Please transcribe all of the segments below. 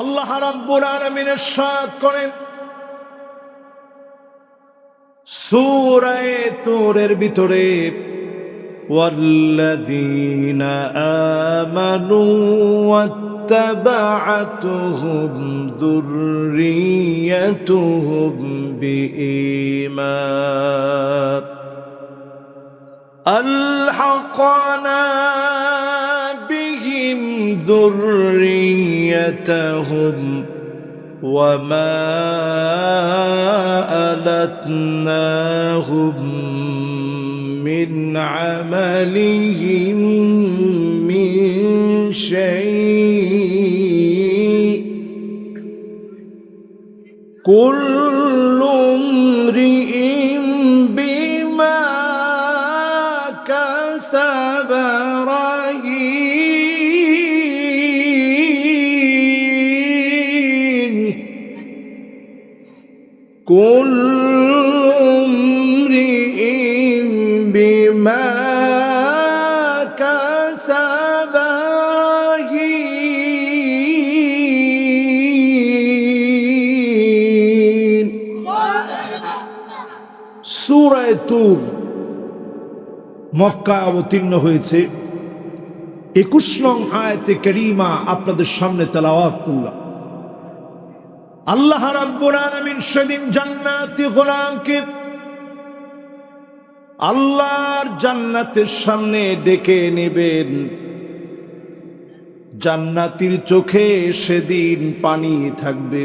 আল্লাহ রাব্বুল আলামিন ইরশাদ করেন সূরা তুরের ভিতরে ওয়াল্লাযীনা আমানু ওয়াত্তাবা'আতুহুম যুররিয়্যাতুহুম বিঈমান আলহাকনা বিহিম যুররিয়্যাতাহুম وما ألتناهم من عملهم من شيء كل امرئ بما كسب كل امرئ بما كسب رهين সূরা তুর মক্কায় অবতীর্ণ হয়েছে। 21 নং আয়াতে কারীমা আপনাদের সামনে তেলাওয়াত করলাম। আল্লাহ রাব্বুল আলামিন সেদিন জান্নাতি গোলামকে আল্লাহর জান্নাতের সামনে ডেকে নেবেন। জান্নাতীর চোখে সেদিন পানি থাকবে।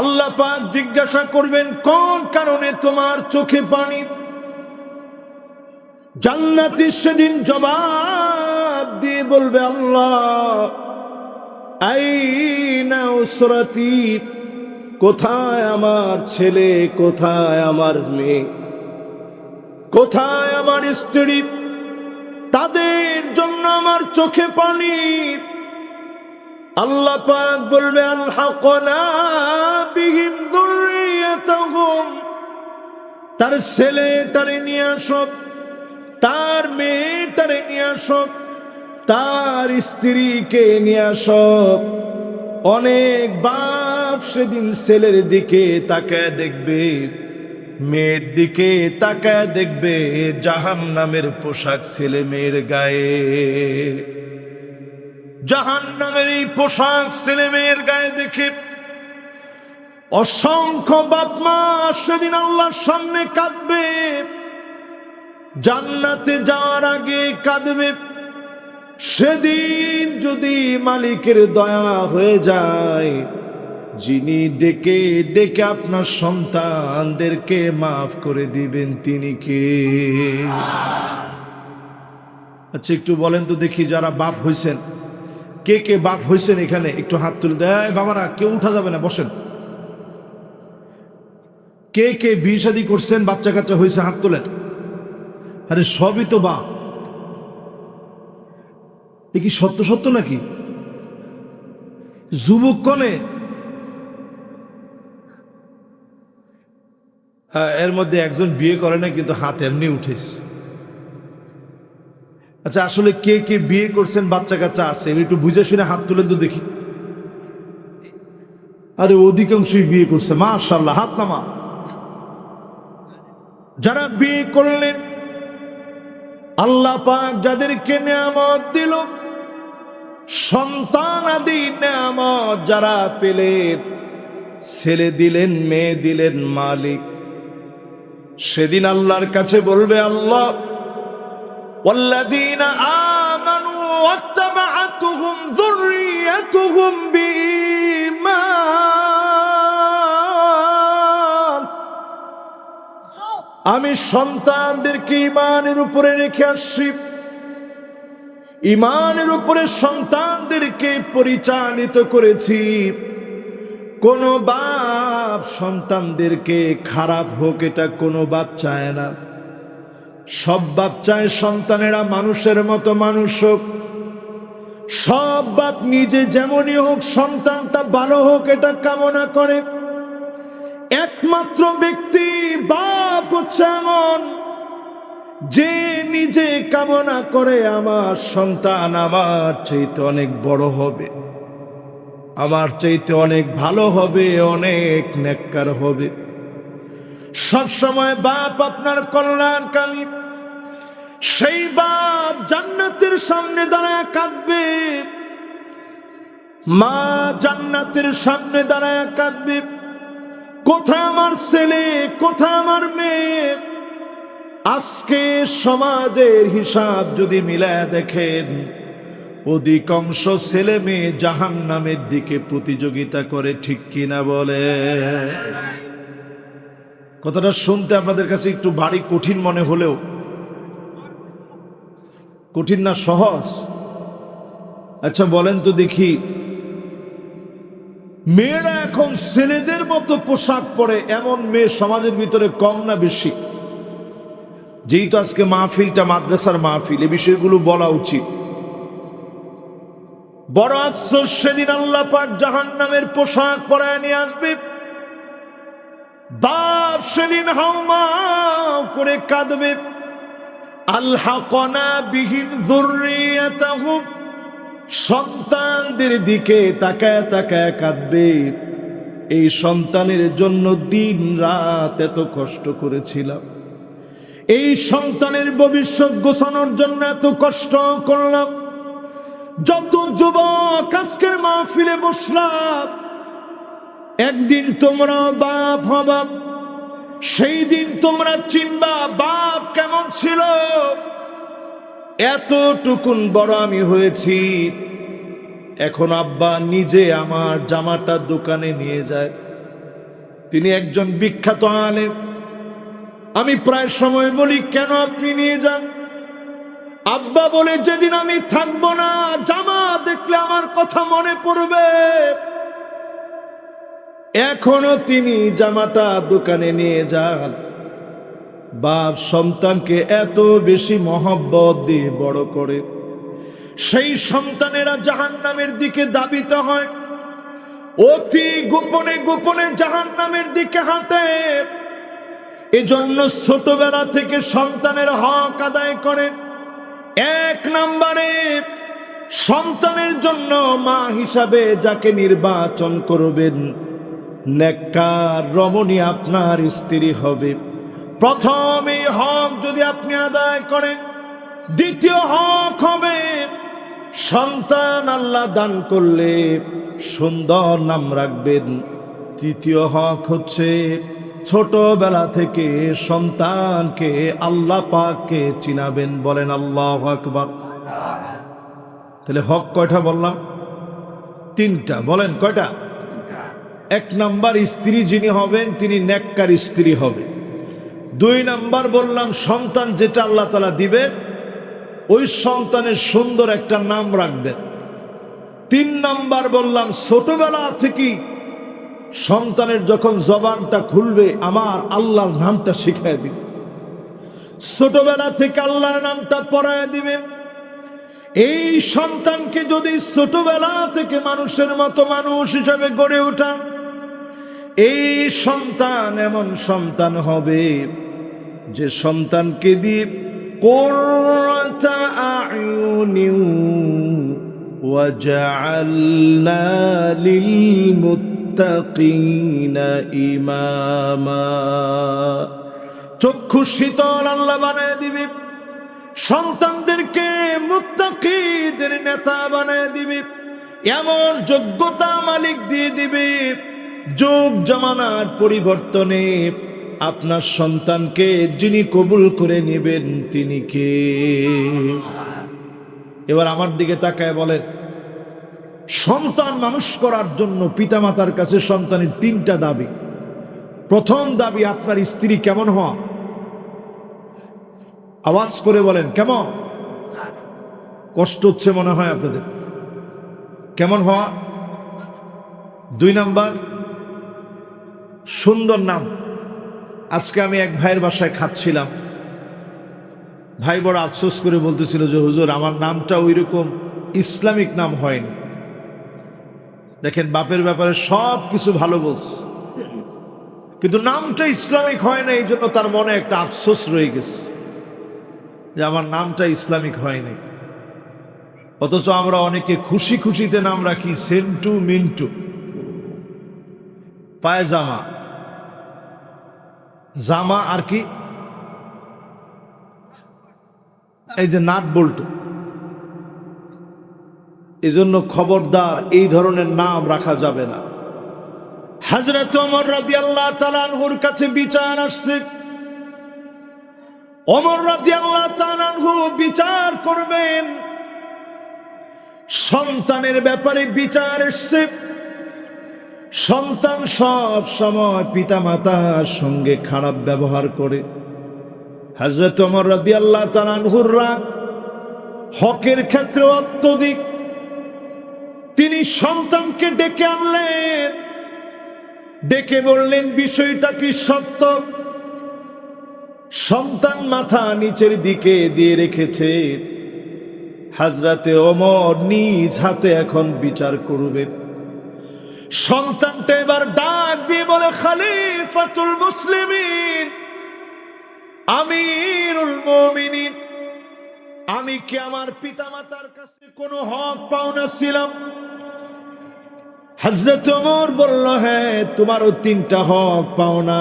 আল্লাহ পাক জিজ্ঞাসা করবেন, কোন কারণে তোমার চোখে পানি? জান্নাতী সেদিন জবাব দিয়ে বলবে, আল্লাহ আইনা উসরাতি, কোথায় আমার ছেলে, কোথায় আমার মেয়ে, কোথায় আমার স্ত্রী? তাদের জন্য আমার চোখে পানি। আল্লাহ পাক বলবে, আলহাকনা বিহিম যুররিয়াতাহুম, তার ছেলে তারে নিয়ে আসো, তার মেয়ে তারে নিয়ে আসো, তার স্ত্রীকে নিয়ে আসো। অনেক বাপ সেদিন ছেলের দিকে তাকায় দেখবে, মেয়ের দিকে তাকায় দেখবে জাহান্নামের পোশাক ছেলে মেয়ের গায়ে। জাহান্নামের এই পোশাক ছেলে মেয়ের গায়ে দেখে অসংখ্য বাপ মা সেদিন আল্লাহর সামনে কাঁদবে। জান্নাতে যাওয়ার আগে কাঁদবে। সেদিন যদি মালিকের দয়া হয়ে যায়, যিনি ডেকে ডেকে আপনার সন্তানদেরকে মাফ করে দিবেন, তিনি কে? আচ্ছা একটু বলেন তো দেখি, যারা বাপ হইছেন, কে কে বাপ হইছেন এখানে একটু হাত তুলে দেয়। বাবারা কেউ উঠা যাবে না, বসেন। কে কে বিয়ে শাদী করছেন, বাচ্চা কাচ্চা হয়েছে, হাত তোলেন। আরে সবই তো বাপ। এ কি সত্য সত্য নাকি? যুবক কনে এর মধ্যে একজন বিয়ে করে না, কিন্তু হাত এমনি উঠেছে। আচ্ছা আসলে কে কে বিয়ে করছেন, বাচ্চা কাচ্চা আছে, একটু বুঝে শুনে হাত তুলেন তো দেখি। আরে অধিকাংশই বিয়ে করছে, মাশাআল্লাহ, হাত নামা। যারা বিয়ে করলেন, আল্লাহ পাক যাদেরকে নিয়ামত দিল, সন্তান আদি নিয়ামত যারা পেলেন, ছেলে দিলেন মেয়ে দিলেন মালিক, সেদিন আল্লাহর কাছে বলবে, আল্লাহ ওয়াল্লাযীনা আমানু ওয়াত্তাবা'আতুহুম যুররিয়্যাতুহুম বিঈমান, আমি সন্তানদেরকে ঈমানের উপরে রেখে আসছি, ঈমানের উপরে সন্তানদেরকে পরিচালিত করেছি। কোন বাপ সন্তানদেরকে খারাপ হোক এটা কোনো বাপ চায় না। সব বাপ চায় সন্তানেরা মানুষের মতো মানুষ হোক। সব বাপ নিজে যেমনই হোক সন্তানটা ভালো হোক এটা কামনা করে। একমাত্র ব্যক্তি বাপ হচ্ছে এমন যে নিজে কামনা করে আমার সন্তান আমার চাইতে অনেক বড় হবে, আমার চাইতে অনেক ভালো হবে, অনেক নেককার হবে। সব সময় বাপ আপনার কল্যাণকামী, সেই বাপ জান্নাতের সামনে দাঁড়ায় কাঁদবে, মা জান্নাতের সামনে দাঁড়ায় কাঁদবে, কোথায় আমার ছেলে, কোথায় আমার মেয়ে। আজকে সমাজের হিসাব যদি মিলায় দেখেন, অধিকাংশ ছেলে মেয়ে জাহান্নামের দিকে প্রতিযোগিতা করে, ঠিক কিনা বলে? কথাটা শুনতে আপনাদের কাছে একটু ভারী কঠিন মনে হলেও, কঠিন না সহজ? আচ্ছা বলেন তো দেখি, মেয়েরা এখন ছেলেদের মতো পোশাক পরে এমন মেয়ে সমাজের ভিতরে কম না বেশি? যেহেতু আজকে মাহফিলটা মাদ্রাসার মাহফিল, এই বিষয়গুলো বলা উচিত। বড় আফসোস, সেদিন আল্লাহ পাক জাহান্নামের পোশাক পরায় নিয়ে আসবে। বাপ সেদিন হাউমাউ করে কাঁদবে, আলহাকনা বিহিম যুররিয়াতাহুম, সন্তানদের দিকে তাকায় তাকায় কাঁদবে। এই সন্তানের জন্য দিন রাত এত কষ্ট করেছিলাম, এই সন্তানের ভবিষ্যৎ গোছানোর জন্য এত কষ্ট করলাম। যত যুবক আজকের মাহফিলে বসলাম, একদিন তোমরা বাপ হবা, সেই দিন তোমরা চিনবা বাপ কেমন ছিল। এতটুকুন বড় আমি হয়েছি, এখন আব্বা নিজে আমার জামাটা দোকানে নিয়ে যায়। তিনি একজন বিখ্যাত আলেম। আমি প্রায় সময় বলি, কেন আপনি নিয়ে যান? আব্বা বলে, যেদিন আমি থাকবো না, জামা দেখলে আমার কথা মনে পড়বে। এখনো তিনি জামাটা দোকানে নিয়ে যান। বাপ সন্তানকে এত বেশি মহব্বত দিয়ে বড় করে, সেই সন্তানেরা জাহান্নামের দিকে ধাবিত হয়, অতি গোপনে গোপনে জাহান্নামের দিকে হাঁটে। এজন্য ছোটবেলা থেকে সন্তানের হক আদায় করে। এক নম্বরে সন্তানের জন্য মা হিসাবে যাকে নির্বাচন করবেন, নেককার রমণী আপনার স্ত্রী হবে। প্রথম এই হক যদি আপনি আদায় করেন, দ্বিতীয় হক হবে সন্তান আল্লাহ দান করলে সুন্দর নাম রাখবেন। তৃতীয় হক হচ্ছে ছোটবেলা থেকে সন্তানকে আল্লাহ পাককে চিনাবেন। বলেন আল্লাহু আকবার। তাহলে হক কয়টা বললাম? তিনটা। বলেন কয়টা? এক নাম্বার, স্ত্রী যিনি হবেন তিনি নেককার স্ত্রী হবে। দুই নাম্বার বললাম, সন্তান যেটা আল্লাহ তাআলা দিবেন ওই সন্তানের সুন্দর একটা নাম রাখবেন। তিন নাম্বার বললাম, ছোটবেলা থেকেই সন্তানের যখন জবানটা খুলবে আমার আল্লাহর নামটা শিখায় দিবেন, ছোটবেলা থেকে আল্লাহর নামটা পড়ায় দিবেন। এই সন্তানকে যদি ছোটবেলা থেকে মানুষের মতো মানুষ হিসাবে গড়ে ওঠান, এই সন্তান এমন সন্তান হবে যে সন্তানকে দিয়ে কুররাতা আয়ুনিন ওয়াজআলনা লিল মুত্তাকিনা ইমামা, চক্ষু শীতল আল্লাহ বানায় দিবে, সন্তানদেরকে মুত্তাকিদের নেতা বানায় দিবে, এমন যোগ্যতা মালিক দিয়ে দিবে। যুগ জামানার পরিবর্তনে আপনার সন্তানকে যিনি কবুল করে নেবেন তিনি কে? এবার আমার দিকে তাকায় বলেন, সন্তান মানুষ করার জন্য পিতামাতার কাছে সন্তানের তিনটা দাবি। প্রথম দাবি, আপনার স্ত্রী কেমন হওয়া। আওয়াজ করে বলেন কেমন? কষ্ট হচ্ছে মনে হয় আপনাদের। কেমন হওয়া। দুই নাম্বার, সুন্দর নাম। আজকে আমি এক ভাইয়ের বাসায় খাচ্ছিলাম, ভাই বড় আফসোস করে বলতেছিল যে হুজুর আমার নামটা ওই রকম ইসলামিক নাম হয়নি। দেখেন, বাপের ব্যাপারে সব কিছু ভালো বলছে, কিন্তু নামটা ইসলামিক হয় না। এই জন্য তার মনে একটা আফসোস রয়ে গেছে যে আমার নামটা ইসলামিক হয়নি। অথচ আমরা অনেকে খুশি খুশিতে নাম রাখি সেন্টু মিন্টু, পায়জামা, জামা আর কি এই যে নাট বল্টু। এজন্য খবরদার এই ধরনের নাম রাখা যাবে না। হযরত ওমর রাদিয়াল্লাহু তাআলা আনহুর কাছে বিচার আসছে। ওমর রাদিয়াল্লাহু তাআলা আনহু বিচার করবেন, সন্তানের ব্যাপারে বিচার এসছে। সন্তান সব সময় পিতামাতার সঙ্গে খারাপ ব্যবহার করে। হযরত ওমর রাদিয়াল্লাহু তাআলা আনহুর রাগ হকের ক্ষেত্রে অত্যধিক। তিনি সন্তানকে ডেকে আনলেন, ডেকে বললেন বিষয়টা কি সত্য? সন্তান মাথা নিচের দিকে দিয়ে রেখেছে। হযরতে ওমর নিজ হাতে এখন বিচার করবেন। সন্তানটা এবার ডাক দিয়ে বলে, খলিফাতুল মুসলিমিন, আমিরুল মুমিনিন, আমি কি আমার পিতামাতার কাছে কোনো হক পাওনা ছিলাম? হযরত ওমর বলল, হ্যাঁ, তোমারও 3টা হক পাওনা।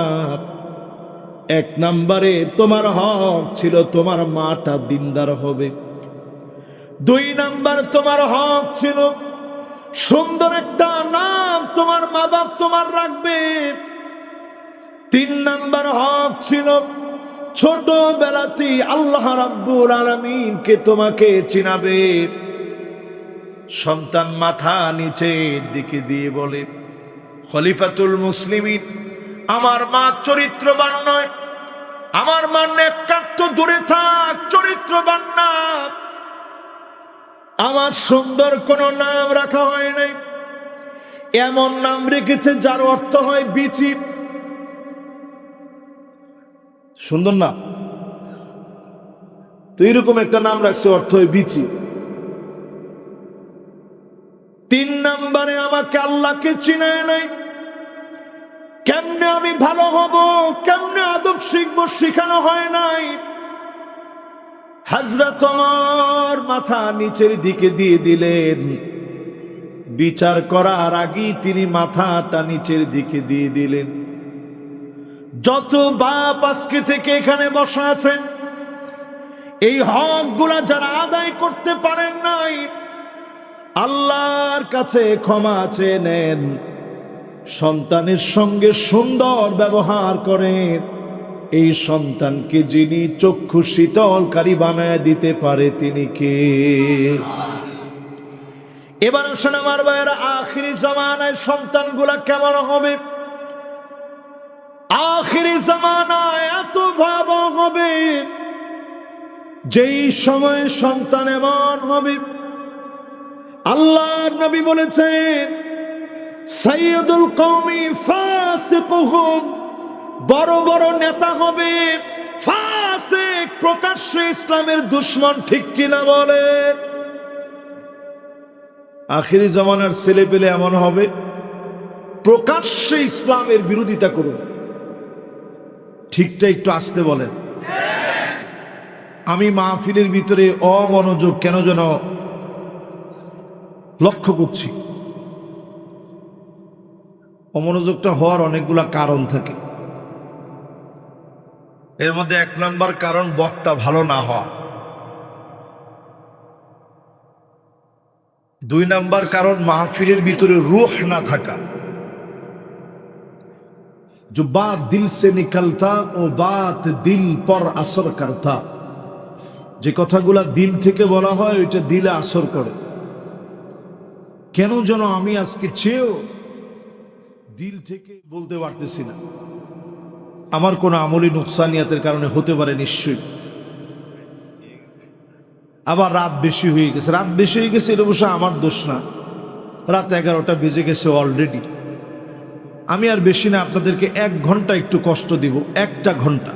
1 নম্বরে তোমার হক ছিল তোমার মাটা দিনদার হবে। 2 নম্বর তোমার হক ছিল সুন্দর একটা নাম তোমার মা বাপ তোমার রাখবে। 3 নম্বর হক ছিল ছোটবেলাতেই আল্লাহ রাব্বুল আলামিনকে তোমাকে চিনাবে। সন্তান মাথা নিচের দিকে দিয়ে বলে, খলিফাতুল মুসলিমিন, আমার মা চরিত্রবান নয়, আমার মা নেককার, তো দূরে থাক, চরিত্রবান না। আমার সুন্দর কোন নাম রাখা হয় নাই, এমন নাম রেখেছে যার অর্থ হয় বিচি। সুন্দর না তো, এরকম একটা নাম রাখছে, অর্থ হয় বিচি। 3 নম্বরে আমাকে আল্লাহকে চিনায় নাই। কেমনে আমি ভালো হব, কেমনে আদব শিখবো, শিখানো হয় নাই। হযরত ওমর মাথা নিচের দিকে দিয়ে দিলেন। বিচার করার আগেই তিনি মাথাটা নিচের দিকে দিয়ে দিলেন। যত বাপ আজকে থেকে এখানে বসা আছেন, এই হকগুলা যারা আদায় করতে পারেন নাই, আল্লাহর কাছে ক্ষমা চেয়ে নেন। সন্তানের সঙ্গে সুন্দর ব্যবহার করেন। এই সন্তানকে যিনি চক্ষু শীতলকারী বানায় দিতে পারে তিনি কে? এবার আসেন আমার ভাইয়েরা, আখিরি জামানায় সন্তানগুলা কেমন হবে? আখিরি জামানায় এত ভয়াবহ হবে, যেই সময়ে সন্তান এমন হবে, আল্লাহর নবী বলেছেন, সাইয়্যিদুল কওমি ফাসিকুহুম, বড় বড় নেতা হবে ফাসিক, প্রকাশ্যে ইসলামের দুশমন। ঠিক কিনা বলেন? আখিরি জামানার ছেলে পেলে এমন হবে, প্রকাশ্যে ইসলামের বিরোধিতা করুন। ঠিকটা একটু আসতে বলেন। আমি মাহফিলের ভিতরে অমনোযোগ কেন যেন লক্ষ্য করছি। অমনোযোগটা হওয়ার অনেকগুলা কারণ থাকে। এর মধ্যে 1 নম্বর কারণ বক্তা ভালো না হওয়া। 2 নম্বর কারণ মাহফিলের ভিতরে রূহ না থাকা। जो बात दिल से निकलता वो बात दिल पर असर करता। যে কথাগুলা দিল থেকে বলা হয় ওইটা দিলে আসর করে। কেন যেন আমি আজকে চেয়েও দিল থেকে বলতে পারতেছি না। আমার কোনো আমলি নুকসানিয়াতের কারণে হতে পারে নিশ্চয়ই। আবার রাত বেশি হয়ে গেছে। রাত বেশি হয়ে গেছে এটা অবশ্য আমার দোষ না। রাত 11টা বেজে গেছে অলরেডি। আমি আর বেশি না, আপনাদেরকে 1 ঘন্টা একটু কষ্ট দিব। 1টা ঘন্টা।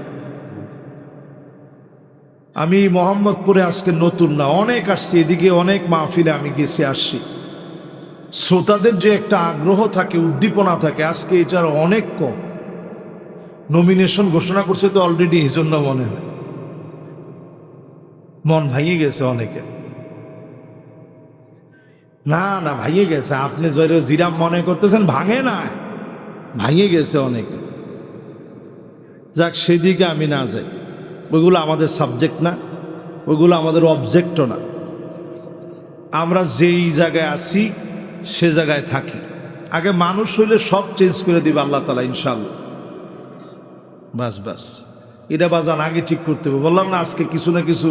আমি মোহাম্মদপুরে আজকে নতুন না, অনেক আসছি এদিকে, অনেক মাহফিলে আমি গেছি আসছি। শ্রোতাদের যে একটা আগ্রহ থাকে, উদ্দীপনা থাকে, আজকে এটার অনেক কম। নমিনেশন ঘোষণা করছে তো অলরেডি, এই জন্য মনে হয় মন ভাঙিয়ে গেছে অনেকে। না না, ভাঙে গেছে। আপনি জিরাম মনে করতেছেন, ভাঙে না, ভাঙে গেছে অনেকে। যাক, সেদিকে আমি না যাই, ওইগুলো আমাদের সাবজেক্ট না, ওইগুলো আমাদের অবজেক্টও না। আমরা যেই জায়গায় আছি সে জায়গায় থাকি। আগে মানুষ হইলে সব চেঞ্জ করে দিবে আল্লাহ তাআলা ইনশাআল্লাহ। বাস বাস, এটা বাজান আগে ঠিক করতে হবে। বললাম না আজকে কিছু না কিছু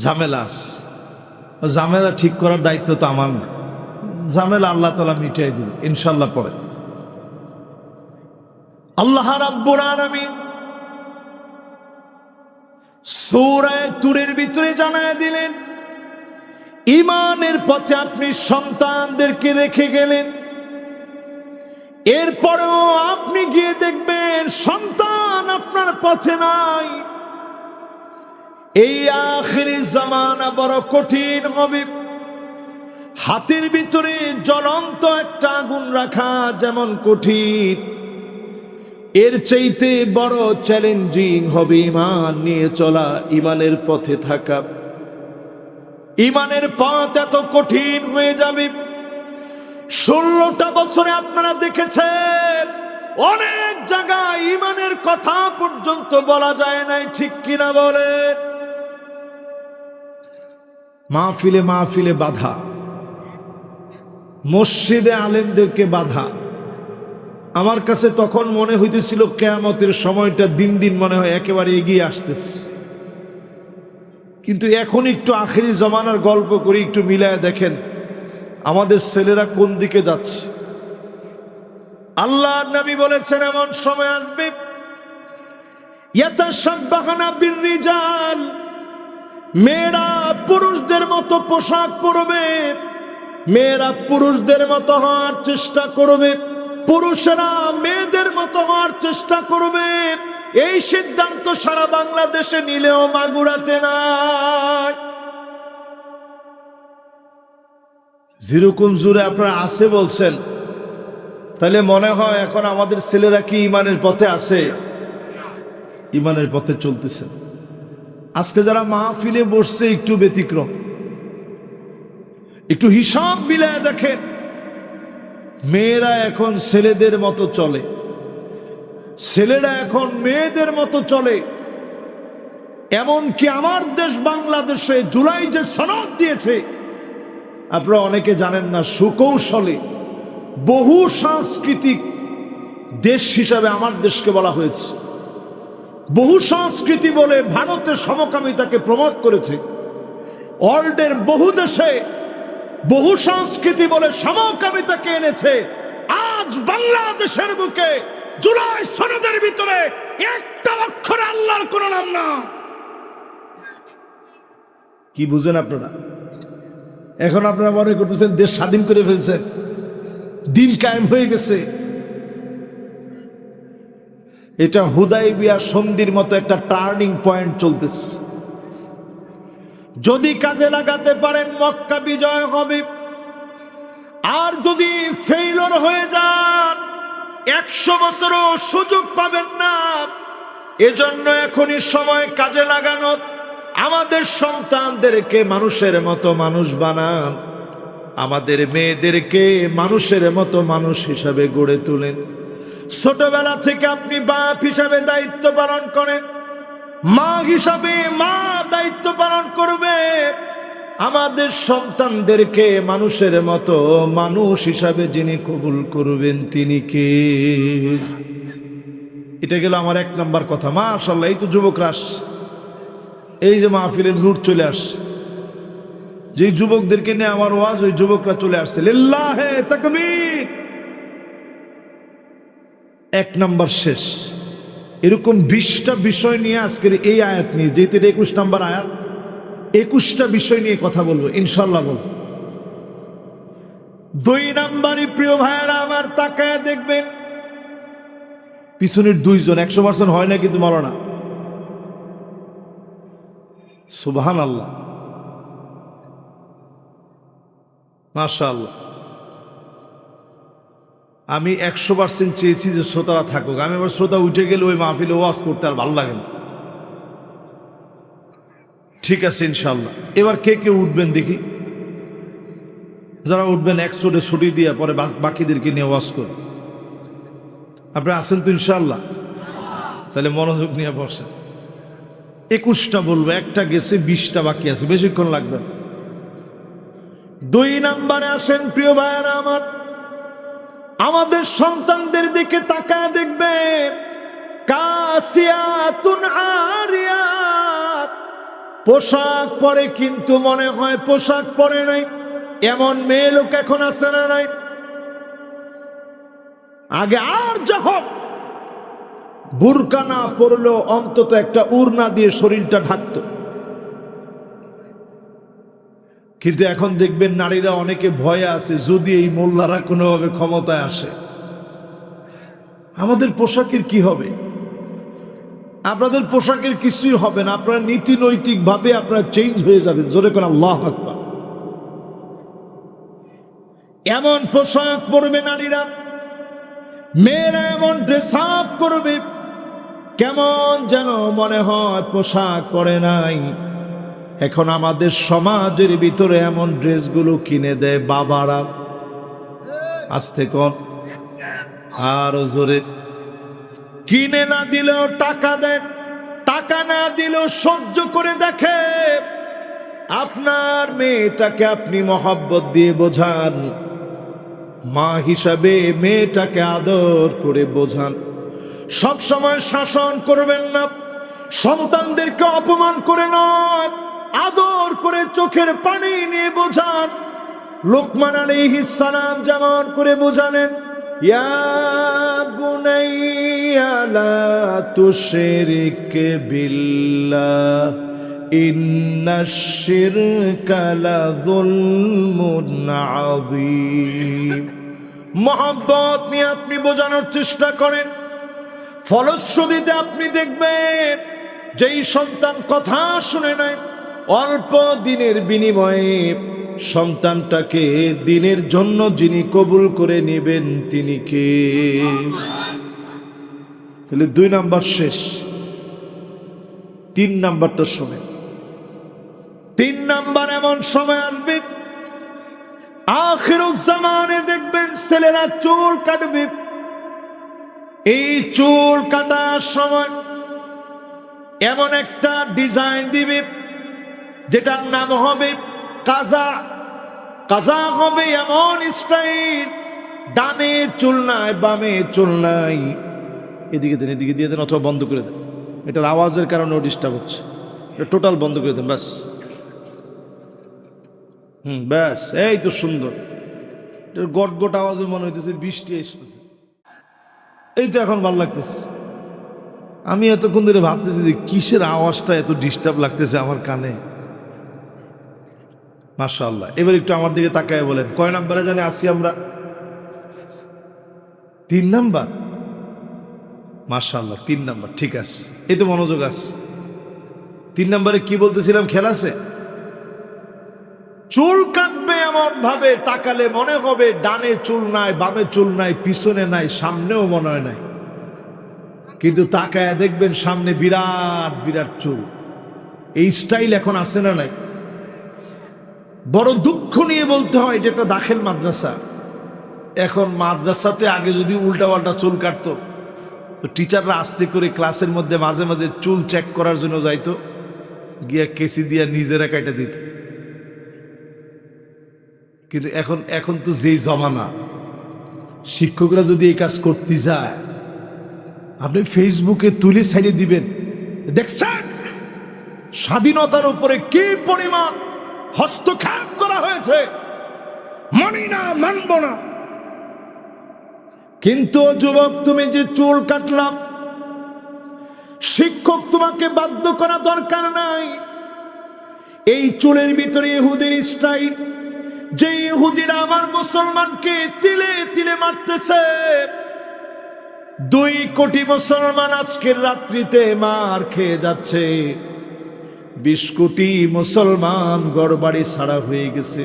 ঝামেলা আছে, ঝামেলা ঠিক করার দায়িত্ব তো আমার না, ঝামেলা আল্লাহ তাআলা মিটিয়ে দিবে ইনশাআল্লাহ। পরে আল্লাহ রাব্বুল আলামিন সূরা তুরের ভিতরে জানায় দিলেন, ঈমানের পথে আপনি সন্তানদেরকে রেখে গেলেন, এরপরেও আপনি গিয়ে দেখবেন সন্তান আপনার পথে নাই। এই আখিরি জামানা বড় কঠিন হবে। হাতের ভিতরে জ্বলন্ত একটা আগুন রাখা যেমন কঠিন, এর চাইতে বড় চ্যালেঞ্জিং হবে ঈমান নিয়ে চলা, ঈমানের পথে থাকা। ঈমানের পথ এত কঠিন হয়ে যাবে। 16টা বছরে আপনারা দেখেছেন অনেক জায়গায় ঈমানের কথা পর্যন্ত বলা যায় নাই, ঠিক কিনা বলেন? মাহফিলে মাহফিলে বাধা, মসজিদে আলেমদেরকে বাধা। আমার কাছে তখন মনে হইতেছিল কিয়ামতের সময়টা দিন দিন মনে হয় একেবারে এগিয়ে আসতেছে। কিন্তু এখন একটু আখেরি জমানার গল্প করে একটু মিলায় দেখেন আমাদের ছেলেরা কোন দিকে যাচ্ছে। আল্লাহর নবী বলেছেন এমন সময় আসবে ইয়াতাশাব্বাহুনা বিররিজাল, মেয়েরা পুরুষদের মতো পোশাক পরবে, মেয়েরা পুরুষদের মতো হওয়ার চেষ্টা করবে, পুরুষেরা মেয়েদের মতো হওয়ার চেষ্টা করবে। এই সিদ্ধান্ত সারা বাংলাদেশে নিলেও মাগুরাতে নাই। যেরকম জোরে আপনারা আছে বলছেন, তাহলে মনে হয় এখন আমাদের ছেলেরা কি ঈমানের পথে আছে? ঈমানের পথে চলতেছে। আজকে যারা মাহফিলে বসছে একটু ব্যতিক্রম। একটু হিসাব মিলায় দেখেন, মেয়েরা এখন ছেলেদের মতো চলে, ছেলেরা এখন মেয়েদের মতো চলে। এমনকি আমার দেশ বাংলাদেশে জুলাই যে সনদ দিয়েছে, আপনারা অনেকে জানেন না, সুকৌশলে বহু সাংস্কৃতিক দেশ হিসাবে আমার দেশকে বলা হয়েছে। বহু সংস্কৃতি বলে ভারতের সমকামিতাকে প্রমোট করেছে। ওয়ার্ল্ডের বহু দেশে বহু সংস্কৃতি বলে সমকামিতাকে এনেছে। আজ বাংলাদেশের বুকে জুলাই সনদের ভিতরে একটা অক্ষরে আল্লাহর কোন নাম না। কি বুঝেন আপনারা? এখন আপনারা মনে করতেছেন দেশ স্বাধীন করে ফেলছেন, দিন কায়েম হয়ে গেছে। এটা হুদাইবিয়া সন্ধির মতো একটা টার্নিং পয়েন্ট চলতেছে। যদি কাজে লাগাতে পারেন মক্কা বিজয় হবে, আর যদি ফেইলর হয়ে যান 100 বছরও সুযোগ পাবেন না। এজন্য এখনই সময় কাজে লাগানো। আমাদের সন্তানদেরকে মানুষের মতো মানুষ বানান, আমাদের মেয়েদেরকে মানুষের মতো মানুষ হিসাবে গড়ে তোলেন। ছোটবেলা থেকে আপনি বাপ হিসাবে দায়িত্ব পালন করেন, মা হিসাবে মা দায়িত্ব পালন করবে। আমাদের সন্তানদেরকে মানুষের মতো মানুষ হিসাবে যিনি কবুল করবেন তিনি কে? এটা গেল আমার 1 নম্বর কথা। মাশাআল্লাহ, এই তো যুবকরা আসছে, এই যে মাহফিলের নূর চলে আসছে। যে যুবকদেরকে নিয়ে আমার ওয়াজ, ওই যুবকরা চলে আসছে। লিল্লাহে তাকবীর। 1 নম্বর শেষ। এরকম 20টা বিষয় নিয়ে আজকের এই আয়াত নিয়ে, যেহেতু 21 নম্বর আয়াত, 21টা বিষয় নিয়ে কথা বলবো ইনশাল্লাহ। বলবো 2 নম্বরই প্রিয় ভাইয়েরা আমার, তাকায় দেখবেন পিছনের 2 জন 100% হয় না কিন্তু মাওলানা, সুবহানাল্লাহ, মাশাআল্লাহ। আমি 100% চেয়েছি যে শ্রোতারা থাকুক। আমি আবার শ্রোতা উঠে গেলে ওই মাহফিলে ওয়াজ করতে আর ভালো লাগে না। ঠিক আছে ইনশাল্লাহ। এবার কে কে উঠবেন দেখি। যারা উঠবেন এক চোটে ছুটি দিয়ে পরে বাকিদেরকে নিয়ে ওয়াজ করে। আপনি আসেন তো ইনশাআল্লাহ? তাহলে মনোযোগ নিয়ে বসেন। 21টা বলবো, একটা গেছে, 20টা বাকি আছে, বেশিক্ষণ লাগবে না। 2 নম্বরে আসেন প্রিয় ভাইয়েরা আমার, আমাদের সন্তানদের দিকে তাকায় দেখবেন, কাসিয়াতুন আরিয়াত, পোশাক পরে কিন্তু মনে হয় পোশাক পরে নাই, এমন মেয়ে লোক এখন আছে না নাই? আগে আর যা হোক বুরকা না পরলেও অন্তত একটা উড়না দিয়ে শরীরটা ঢাকত, কিন্তু এখন দেখবেন নারীরা অনেকে ভয়ে আছে, যদি এই মোল্লারা কোনোভাবে ক্ষমতায় আসে আমাদের পোশাকের কি হবে? আপনাদের পোশাকের কিছুই হবে না, আপনারা নীতি নৈতিক ভাবে আপনারা চেঞ্জ হয়ে যাবেন। জোরে করে আল্লাহু আকবার। এমন পোশাক পরবে নারীরা, মেয়েরা এমন ড্রেস আপ করবে, কেমন যেন মনে হয় পোশাক পরে নাই। এখন আমাদের সমাজের ভিতরে এমন ড্রেসগুলো কিনে দেয় বাবারা, আস্তে কর আরো জোরে, কিনে না দিলেও টাকা দেয়, টাকা না দিলেও সহ্য করে দেখে। আপনার মেয়েটাকে আপনি মহব্বত দিয়ে বোঝান, মা হিসাবে মেয়েটাকে আদর করে বোঝান, সব সময় শাসন করবেন না, সন্তানদেরকে অপমান করে নয়, আদর করে চোখের পানি নিয়ে বোঝান। লোকমান আলাইহিস সালাম যেমন করে বোঝালেন, ইয়া বুনাইয়া লা তুশরিক বিল্লাহ ইন্নাশ শিরকা লাযুলমুন আযীম। মহব্বত নিয়ে আপনি বোঝানোর চেষ্টা করেন, ফলশ্রুতিতে আপনি দেখবেন যেই সন্তান কথা শুনে নাই, অল্প দিনের বিনিময়ে সন্তানটাকে দিনের জন্য যিনি কবুল করে নেবেন তিনি কে? তাহলে 2 নাম্বার শেষ, 3 নাম্বারটা শুনে। 3 নাম্বার এমন সময় আসবে আখিরুজ জামানে, দেখবেন ছেলেরা চুল কাটবে। এই চুল কাটার সময় এমন একটা ডিজাইন দিবে যেটার নাম হবে কাজা। কাজা হবে এমন স্টাইল, ডানে চুল নাই, বামে চুল নাই, এদিকে দেন, এদিকে দিয়ে দেন, অথবা বন্ধ করে দেন। এটার আওয়াজের কারণে ডিস্টার্ব হচ্ছে, এটা টোটাল বন্ধ করে দেন, ব্যাস। ব্যাস, এই তো সুন্দর। এটার গট গট আওয়াজে মনে হইতেছে বৃষ্টি আসতেছে। এই তো এখন ভালো লাগতেছে। আমি এতক্ষণ ধরে ভাবতেছি যে কিসের আওয়াজটা এত ডিস্টার্ব লাগতেছে আমার কানে। মাশাআল্লাহ। এবার একটু আমার দিকে তাকায় বলেন, কয় নাম্বারে জানে আসি আমরা? 3 নাম্বার। মাশাআল্লাহ, 3 নাম্বার, ঠিক আছে, এই তো মনোযোগ আছে। 3 নাম্বারে কি বলতেছিলাম, খেয়াল আছে? চুল কাটবে এমন ভাবে তাকালে মনে হবে ডানে চুল নাই, বামে চুল নাই, পিছনে নাই, সামনেও মনে হয় নাই, কিন্তু তাকায় দেখবেন সামনে বিরাট বিরাট চুল। এই স্টাইল এখন আসে না নাই? বড় দুঃখ নিয়ে বলতে হয়, এটা একটা দাখিল মাদ্রাসা। এখন মাদ্রাসাতে আগে যদি উল্টা পাল্টা চুল কাটতো তো টিচাররা আস্তে করে ক্লাসের মধ্যে মাঝে মাঝে চুল চেক করার জন্য যাইতো, গিয়া কেসি দিয়া নিজেরা কাটা দিত। কিন্তু এখন তো যেই জমানা, শিক্ষকরা যদি এই কাজ করতে যায়, আপনি ফেসবুকে তুলে ছাড়িয়ে দিবেন, দেখছেন স্বাধীনতার উপরে কি পরিমাণ হস্তক্ষেপ করা হয়েছে, মানি না, মানব না। কিন্তু যুবক, তুমি যে চুল কাটলাম, শিক্ষক তোমাকে বাধ্য করা দরকার নাই। এই চুলের ভিতরে ইহুদির স্টাইল, যে ইহুদিরা আমার মুসলমানকে তিলে তিলে মারতেছে। 2 কোটি মুসলমান আজকের রাত্রিতে মার খেয়ে যাচ্ছে। 20 কোটি মুসলমান ঘরবাড়ি ছাড়া হয়ে গেছে,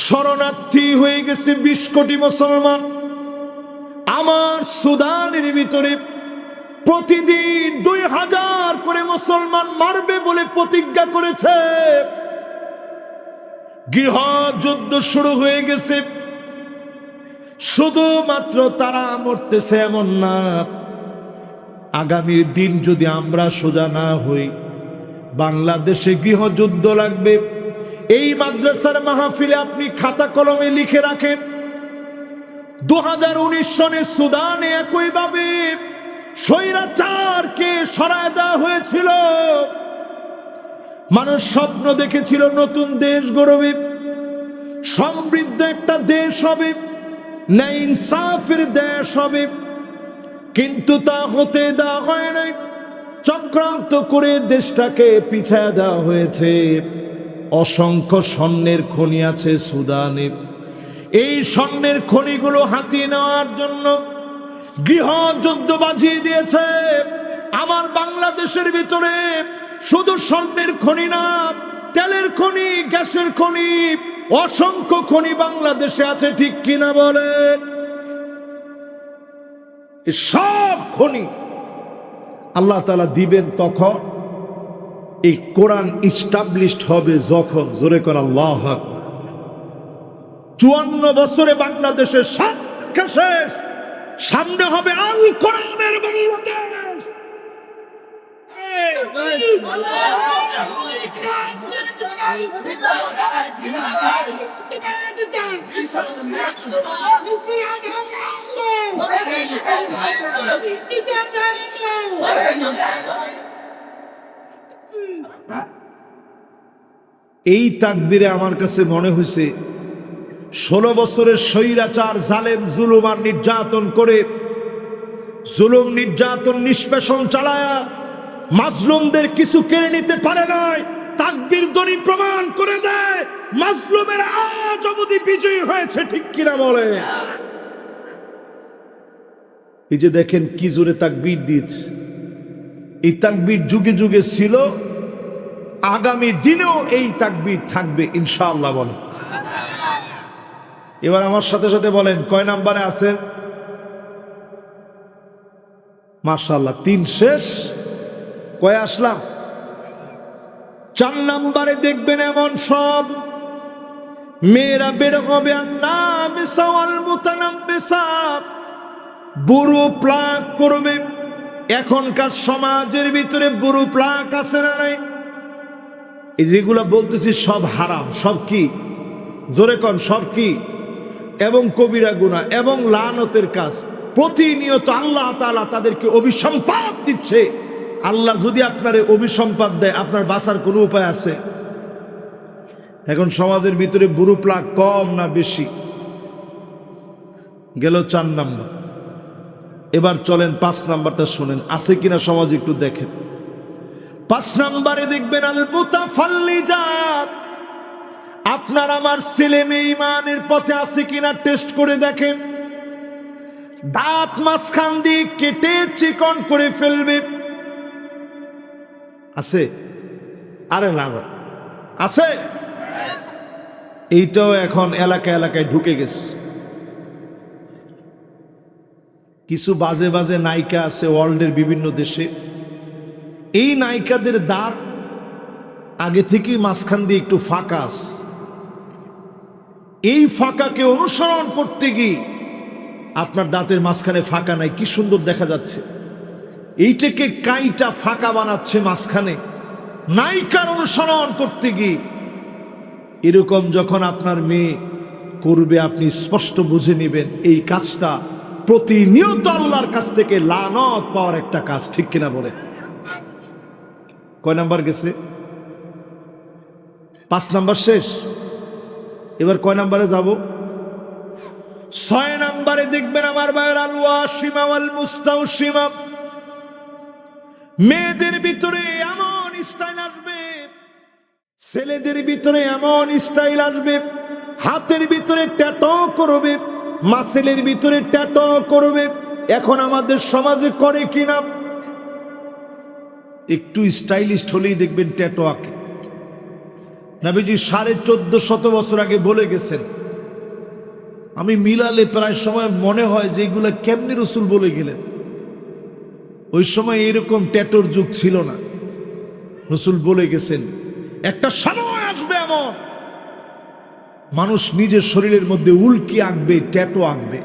শরণার্থী হয়ে গেছে 20 কোটি মুসলমান। আমার সুদানের ভিতরে প্রতিদিন 2000 করে মুসলমান মারবে বলে প্রতিজ্ঞা করেছে। গৃহযুদ্ধ শুরু হয়ে গেছে। শুধুমাত্র তারা মরতেছে এমন না, আগামীর দিন যদি আমরা সোজা না হই, বাংলাদেশে গৃহযুদ্ধ লাগবে। এই মাদ্রাসার মাহফিলে আপনি খাতা কলমে লিখে রাখেন, 2019 সনে সুদানে একইভাবে স্বৈরাচারকে সরায় দেওয়া হয়েছিল। মানুষ স্বপ্ন দেখেছিল নতুন দেশ গড়বে, সমৃদ্ধ একটা দেশ হবে, ন্যায় ইনসাফের দেশ হবে, কিন্তু তা হতে দেওয়া হয় নাই। চক্রান্ত করে দেশটাকে পিছায় দেওয়া হয়েছে। অসংখ্য স্বর্ণের খনি আছে সুদানে, এই স্বর্ণের খনিগুলো হাতিয়ে নেওয়ার জন্য গৃহযুদ্ধ বাজিয়ে দিয়েছে। আমার বাংলাদেশের ভিতরে শুধু স্বর্ণের খনি না, তেলের খনি, গ্যাসের খনি, অসংখ্য খনি বাংলাদেশে আছে, ঠিক কিনা বলেন? সব খনি আল্লাহ তাআলা দিবেন তখন এই কোরআন ইস্টাবলিশড হবে যখন। জোরে করে আল্লাহু আকবার। 54 বছরে বাংলাদেশের সব শেষ, সামনে হবে আল কোরআনের বাংলাদেশ। এই তাকবীরে আমার কাছে মনে হয়েছে 16 বছরের স্বৈরাচার জালেম জুলুম আর নির্যাতন করে, জুলুম নির্যাতন নিষ্পেষণ চালায়া মাজলুমদের কিছু কেড়ে নিতে পারে নাই। তাকবীর ধ্বনি প্রমাণ করে দেয় মাজলুমের আজ অবধি বিজয়ী হয়েছে, ঠিক কিনা বলে? এই যে দেখেন কি জোরে তাকবীর দিচ্ছে। এই তাকবীর যুগে যুগে ছিল, আগামী দিনেও এই তাকবীর থাকবে ইনশাআল্লাহ। বলে এবার আমার সাথে সাথে বলেন কয় নাম্বারে আছেন? মাশাআল্লাহ, 3 শেষ। কয় আসলাম? 4 নাম্বারে দেখবেন এমন সব মেয়েরা বের হবে, বুড়ো প্লাক করবে। এখনকার সমাজের ভিতরে বুড়ো প্লাক আছে না নাই? এই যেগুলা বলতেছি সব হারাম। সব কি? জোরে কন, সব কি? এবং কবিরা গুনাহ এবং লানতের কাজ। প্রতিনিয়ত আল্লাহ তাআলা তাদেরকে অভিসম্পাদ দিচ্ছে। আল্লাহ যদি আপনারে অভিসম্পাদ দেয়, আপনার বাঁচার কোনো উপায় আছে? এখন সমাজের ভিতরে বুড়ো প্লাক কম না বেশি? গেল 4 নাম্বার। এবার চলেন 5 নাম্বারটা শুনেন, আছে কিনা সমাজে একটু দেখেন। 5 নাম্বারে দেখবেন আল মুতাফাল্লিজাত। আপনার আমার ছেলে মেয়ে ইমানের পথে আছে কিনা টেস্ট করে দেখেন। দাঁত মাঝখান দিয়ে কেটে চিকন করে ফেলবে, আছে? আরে না, আছে? এইটাও এখন এলাকায় এলাকায় ঢুকে গেছে। কিছু বাজে বাজে নায়িকা আছে ওয়ার্ল্ডের বিভিন্ন দেশে। এই নায়িকাদের দাঁত আগে থেকেই মাঝখান দিয়ে একটু ফাঁকা আছে। এই ফাঁকাকে অনুসরণ করতে গিয়ে আপনার দাঁতের মাঝখানে ফাঁকা নাই, কি সুন্দর দেখা যাচ্ছে। এইটাকে কাইটা ফাঁকা বানাচ্ছে মাঝখানে, নায়িকার অনুসরণ করতে গিয়ে। এরকম যখন আপনার মেয়ে করবে, আপনি স্পষ্ট বুঝে নেবেন এই কাজটা প্রতিনিয়ত আল্লাহর কাছ থেকে লানত পাওয়ার একটা কাজ, ঠিক কিনা বলে? কয় নাম্বার গেছে? 5 নাম্বার শেষ। এবার কয় নাম্বারে যাব? 6 নাম্বারে দেখবেন আমার ভাইয়ের আল ওয়াশিমা ওয়াল মুস্তাওশিমা। মেয়েদের ভিতরে এমন স্টাইল আসবে, ছেলেদের ভিতরে এমন স্টাইল আসবে, হাতের ভিতরে ট্যাটু করবে, মাসেলের ভিতরে ট্যাটু করবে। এখন আমাদের সমাজে করে কিনা? একটু স্টাইলিস্ট হলেই দেখবেন ট্যাটু আঁকে। নবীজি 1450 বছর আগে বলে গেছেন। আমি মিলালে প্রায় সময় মনে হয় যে এগুলা কেমনি রসুল বলে গেলেন। ওই সময় এরকম ট্যাটুর যুগ ছিল না। রসুল বলে গেছেন একটা সময় আসবে এমন মানুষ নিজের শরীরের মধ্যে উল্কি আঁকবে, ট্যাটু আঁকবে।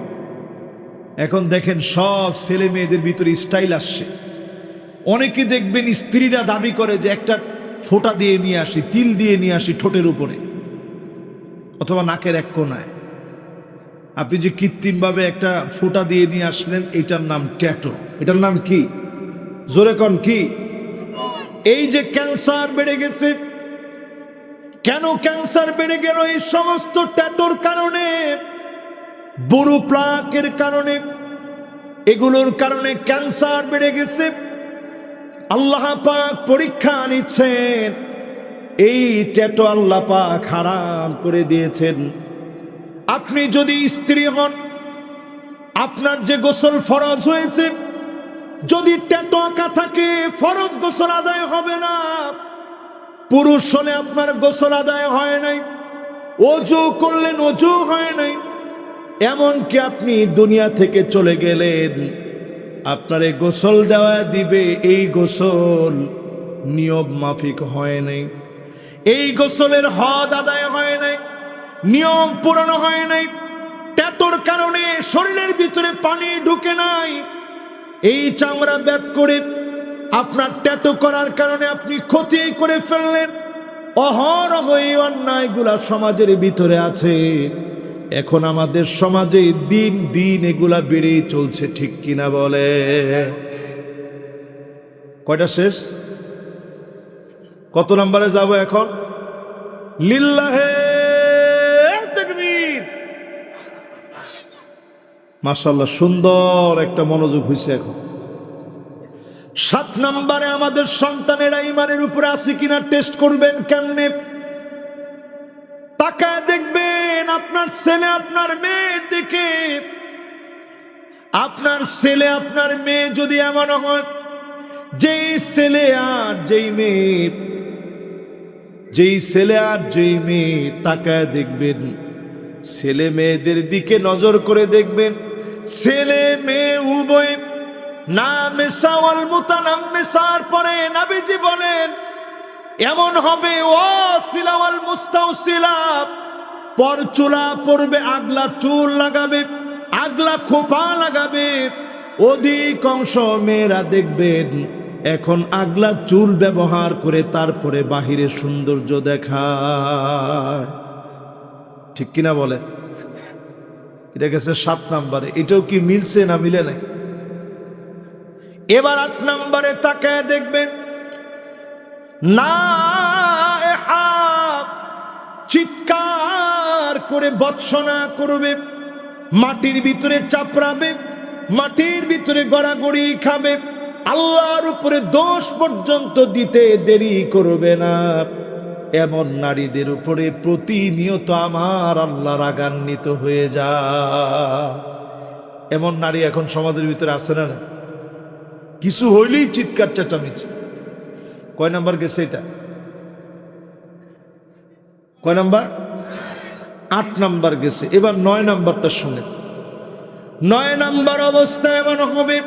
এখন দেখেন সব ছেলে মেয়েদের ভিতরে স্টাইল আসছে। অনেকে দেখবেন স্ত্রীরা দাবি করে যে একটা ফোঁটা দিয়ে নিয়ে আসি, তিল দিয়ে নিয়ে আসি ঠোঁটের উপরে অথবা নাকের এক কোনায়। আপনি যে কৃত্রিমভাবে একটা ফোঁটা দিয়ে নিয়ে আসলেন, এটার নাম ট্যাটু। এটার নাম কি? জোরে কন কি? এই যে ক্যান্সার বেড়ে গেছে, কেন ক্যান্সার বেড়ে গেল? এই সমস্ত ট্যাটুর কারণে, বুড়ো প্লাকের কারণে, এগুলোর কারণে ক্যান্সার বেড়ে গেছে। আল্লাহ পাক পরীক্ষা নিচ্ছেন। এই ট্যাটু আল্লাহ পাক হারাম করে দিয়েছেন। আপনি যদি স্ত্রী হন, আপনার যে গোসল ফরজ হয়েছে, যদি ট্যাটু আঁকা থাকে ফরজ গোসল আদায় হবে না। পুরুষ হলে আপনার গোসল আদায় হয় নাই, ওযু করলেন ওযু হয় নাই, এমনকি আপনি দুনিয়া থেকে চলে গেলেন, আপনারে গোসল দেওয়া দিবে, এই গোসল নিয়ম মাফিক হয় নাই, এই গোসলের হদ আদায় হয় নাই, নিয়ম পূরণ হয় নাই। ট্যাটুর কারণে শরীরের ভিতরে পানি ঢুকে নাই, এই চামড়া ব্যাত করে আপনার ট্যাটু করার কারণে আপনি ক্ষতি করে ফেললেন। অহরহ এই অন্যায়গুলা সমাজের ভিতরে আছে। এখন আমাদের সমাজে দিন দিন এগুলা বেড়েই চলছে, ঠিক কিনা বলে? কয়টা শেষ? কত নম্বরে যাব এখন? লিল্লাহে তাকবীর। মাশাআল্লাহ, সুন্দর একটা মনোযোগ হয়েছে। এখন 7 নম্বরে আমাদের সন্তানেরা ইমানের উপরে আছে কিনা টেস্ট করবেন। কেমনে? তাকায় দেখবেন আপনার ছেলে আপনার মেয়ের দিকে। আপনার ছেলে আপনার মেয়ে যদি এমন হয়, যেই ছেলে আর যেই মেয়ে তাকায় দেখবেন, ছেলে মেয়েদের দিকে নজর করে দেখবেন, ছেলে মেয়ে উভয় নামেসা ওয়াল মুতানাম্মিসার পরে নবীজি বলেন এমন হবে, ওয়াসিলা ওয়াল মুস্তাওসিলা, পরচুলা পরবে, আগলা চুল লাগাবে, আগলা খোপা লাগাবে। অধিকাংশ মেয়েরা দেখবেন এখন আগলা চুল ব্যবহার করে তারপরে বাহিরে সৌন্দর্য দেখায়, ঠিক কিনা বলে? এটা গেছে 7 নম্বরে। এটাও কি মিলছে না মিলে নাই? এবার 8 নম্বরে তাকায় দেখবেন, নায়েহা, চিৎকার করে ভর্ৎসনা করবে, মাটির ভিতরে চাপড়াবে, মাটির ভিতরে গড়াগড়ি খাবে, আল্লাহর উপরে দোষ পর্যন্ত দিতে দেরি করবে না। এমন নারীদের উপরে প্রতিনিয়ত আমার আল্লাহ রাগান্বিত হয়ে যায়। এমন নারী এখন সমাজের ভিতরে আছে না? কিছু হইলেই চিৎকার চেঁচামেচি। কয় নাম্বার গেছে এটা? কয় নাম্বার? 8 নাম্বার গেছে। এবার 9 নাম্বারটা শুনে। 9 নাম্বার অবস্থা এমন হবে,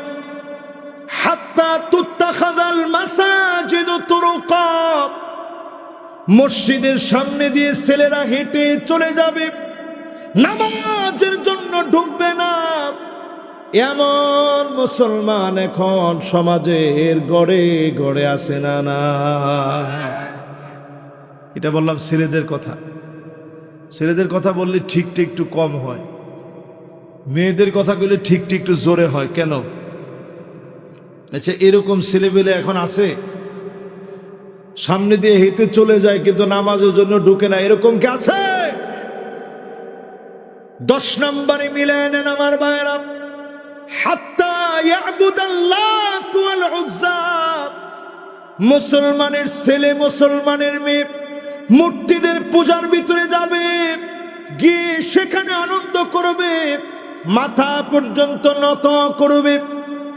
হাত্তা তুত্তাখাযাল মাসাজিদু তুরুকা, মসজিদের সামনে দিয়ে ছেলেরা হেঁটে চলে যাবে, নামাজের জন্য ঢুকবে না। এমন মুসলমান এখন সমাজের গড়ে গড়ে আছে না? না, এটা বললাম ছেলেদের কথা। ছেলেদের কথা বললে ঠিকটা একটু কম হয়, মেয়েদের কথা বললে ঠিকটা একটু জোরে হয়। কেন? আচ্ছা, এরকম ছেলেবেলে এখন আছে, সামনে দিয়ে হেঁটে চলে যায় কিন্তু নামাজের জন্য ঢুকে না, এরকম কি আছে? 10 নম্বরে মিলায় নেন আমার ভাইরা, হাত্তা ইয়াবুদাল্লাত ওয়াল উজ্জা, মুসলমানের ছেলে মুসলমানের মেয়ে মূর্তিদের পূজার ভিতরে যাবে, গিয়ে সেখানে আনন্দ করবে, মাথা পর্যন্ত নত করবে।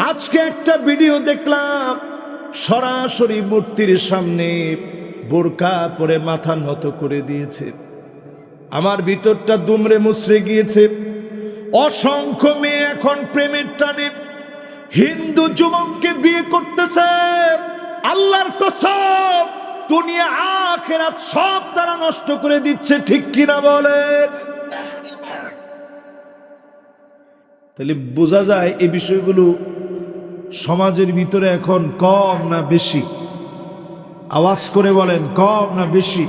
আজকে একটা ভিডিও দেখলাম, সরাসরি মূর্তির সামনে বোরকা পরে মাথা নত করে দিয়েছে। আমার ভিতরটা দুমড়ে মুচড়ে গিয়েছে। অসংখ্য মেয়ে এখন প্রেমের টানে হিন্দু যুবককে বিয়ে করতেছে। আল্লাহর কসম, দুনিয়া আখিরাত সব তারা নষ্ট করে দিচ্ছে, ঠিক কিনা বলেন? তাহলে বোঝা যায় এই বিষয়গুলো সমাজের ভিতরে এখন কম না বেশি? আওয়াজ করে বলেন, কম না বেশি?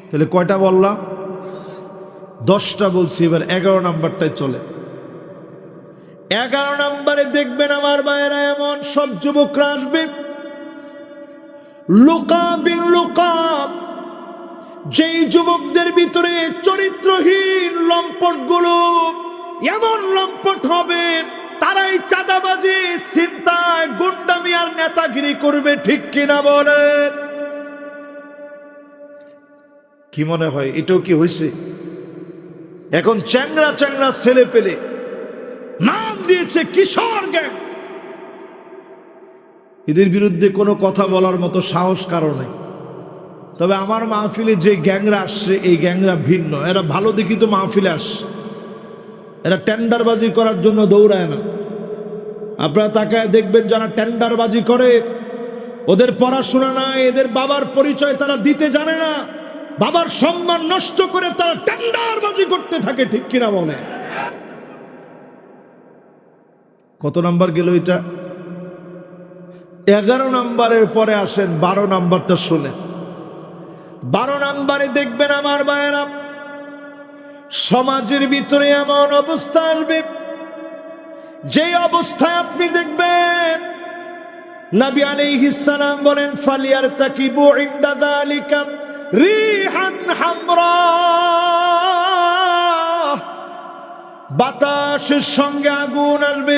তাহলে কয়টা বললাম? 10টা বলছি, এবার 11 নাম্বারটায় চলে। 11 নাম্বারে দেখবেন আমার ভাইয়েরা, এমন সব যুবকরা আসবে লুকাবিন লুকাব, যেই যুবকদের ভিতরে চরিত্রহীন লম্পট গুলো এমন লম্পট হবে, তারাই চাঁদাবাজি, ছিনতাই, গুন্ডামি আর নেতাগিরি করবে, ঠিক কিনা বলেন? কি মনে হয় এটাও কি হয়েছে? এখন চ্যাংরা চ্যাংরা ছেলে পেলে নাম দিয়েছে কিশোর গ্যাং। এদের বিরুদ্ধে কোনো কথা বলার মতো সাহস কারো নেই। তবে আমার মাহফিলে যে গ্যাংরা আসছে, এই গ্যাংরা ভিন্ন। এরা ভালো দেখি তো মাহফিলে আসছে, এরা টেন্ডারবাজি করার জন্য দৌড়ায় না। আপনারা তাকায় দেখবেন, যারা টেন্ডারবাজি করে ওদের পড়াশোনা নাই, এদের বাবার পরিচয় তারা দিতে জানে না, বাবার সম্মান নষ্ট করে তারা টেন্ডারবাজি করতে থাকে, ঠিক কিনা বলে? কত নাম্বার গেল এটা? 11 নাম্বারের পরে আসেন 12 নাম্বারটা শুনেন। 12 নাম্বারে দেখবেন আমার ভাইয়েরা, সমাজের ভিতরে এমন অবস্থা আসবে, যে অবস্থায় আপনি দেখবেন নবী আলাইহিস সালাম বলেন, ফালিয়ারতাকিবু ইনদা যালিকা রিহান হামরা, বাতাসের সঙ্গে আগুন আসবে।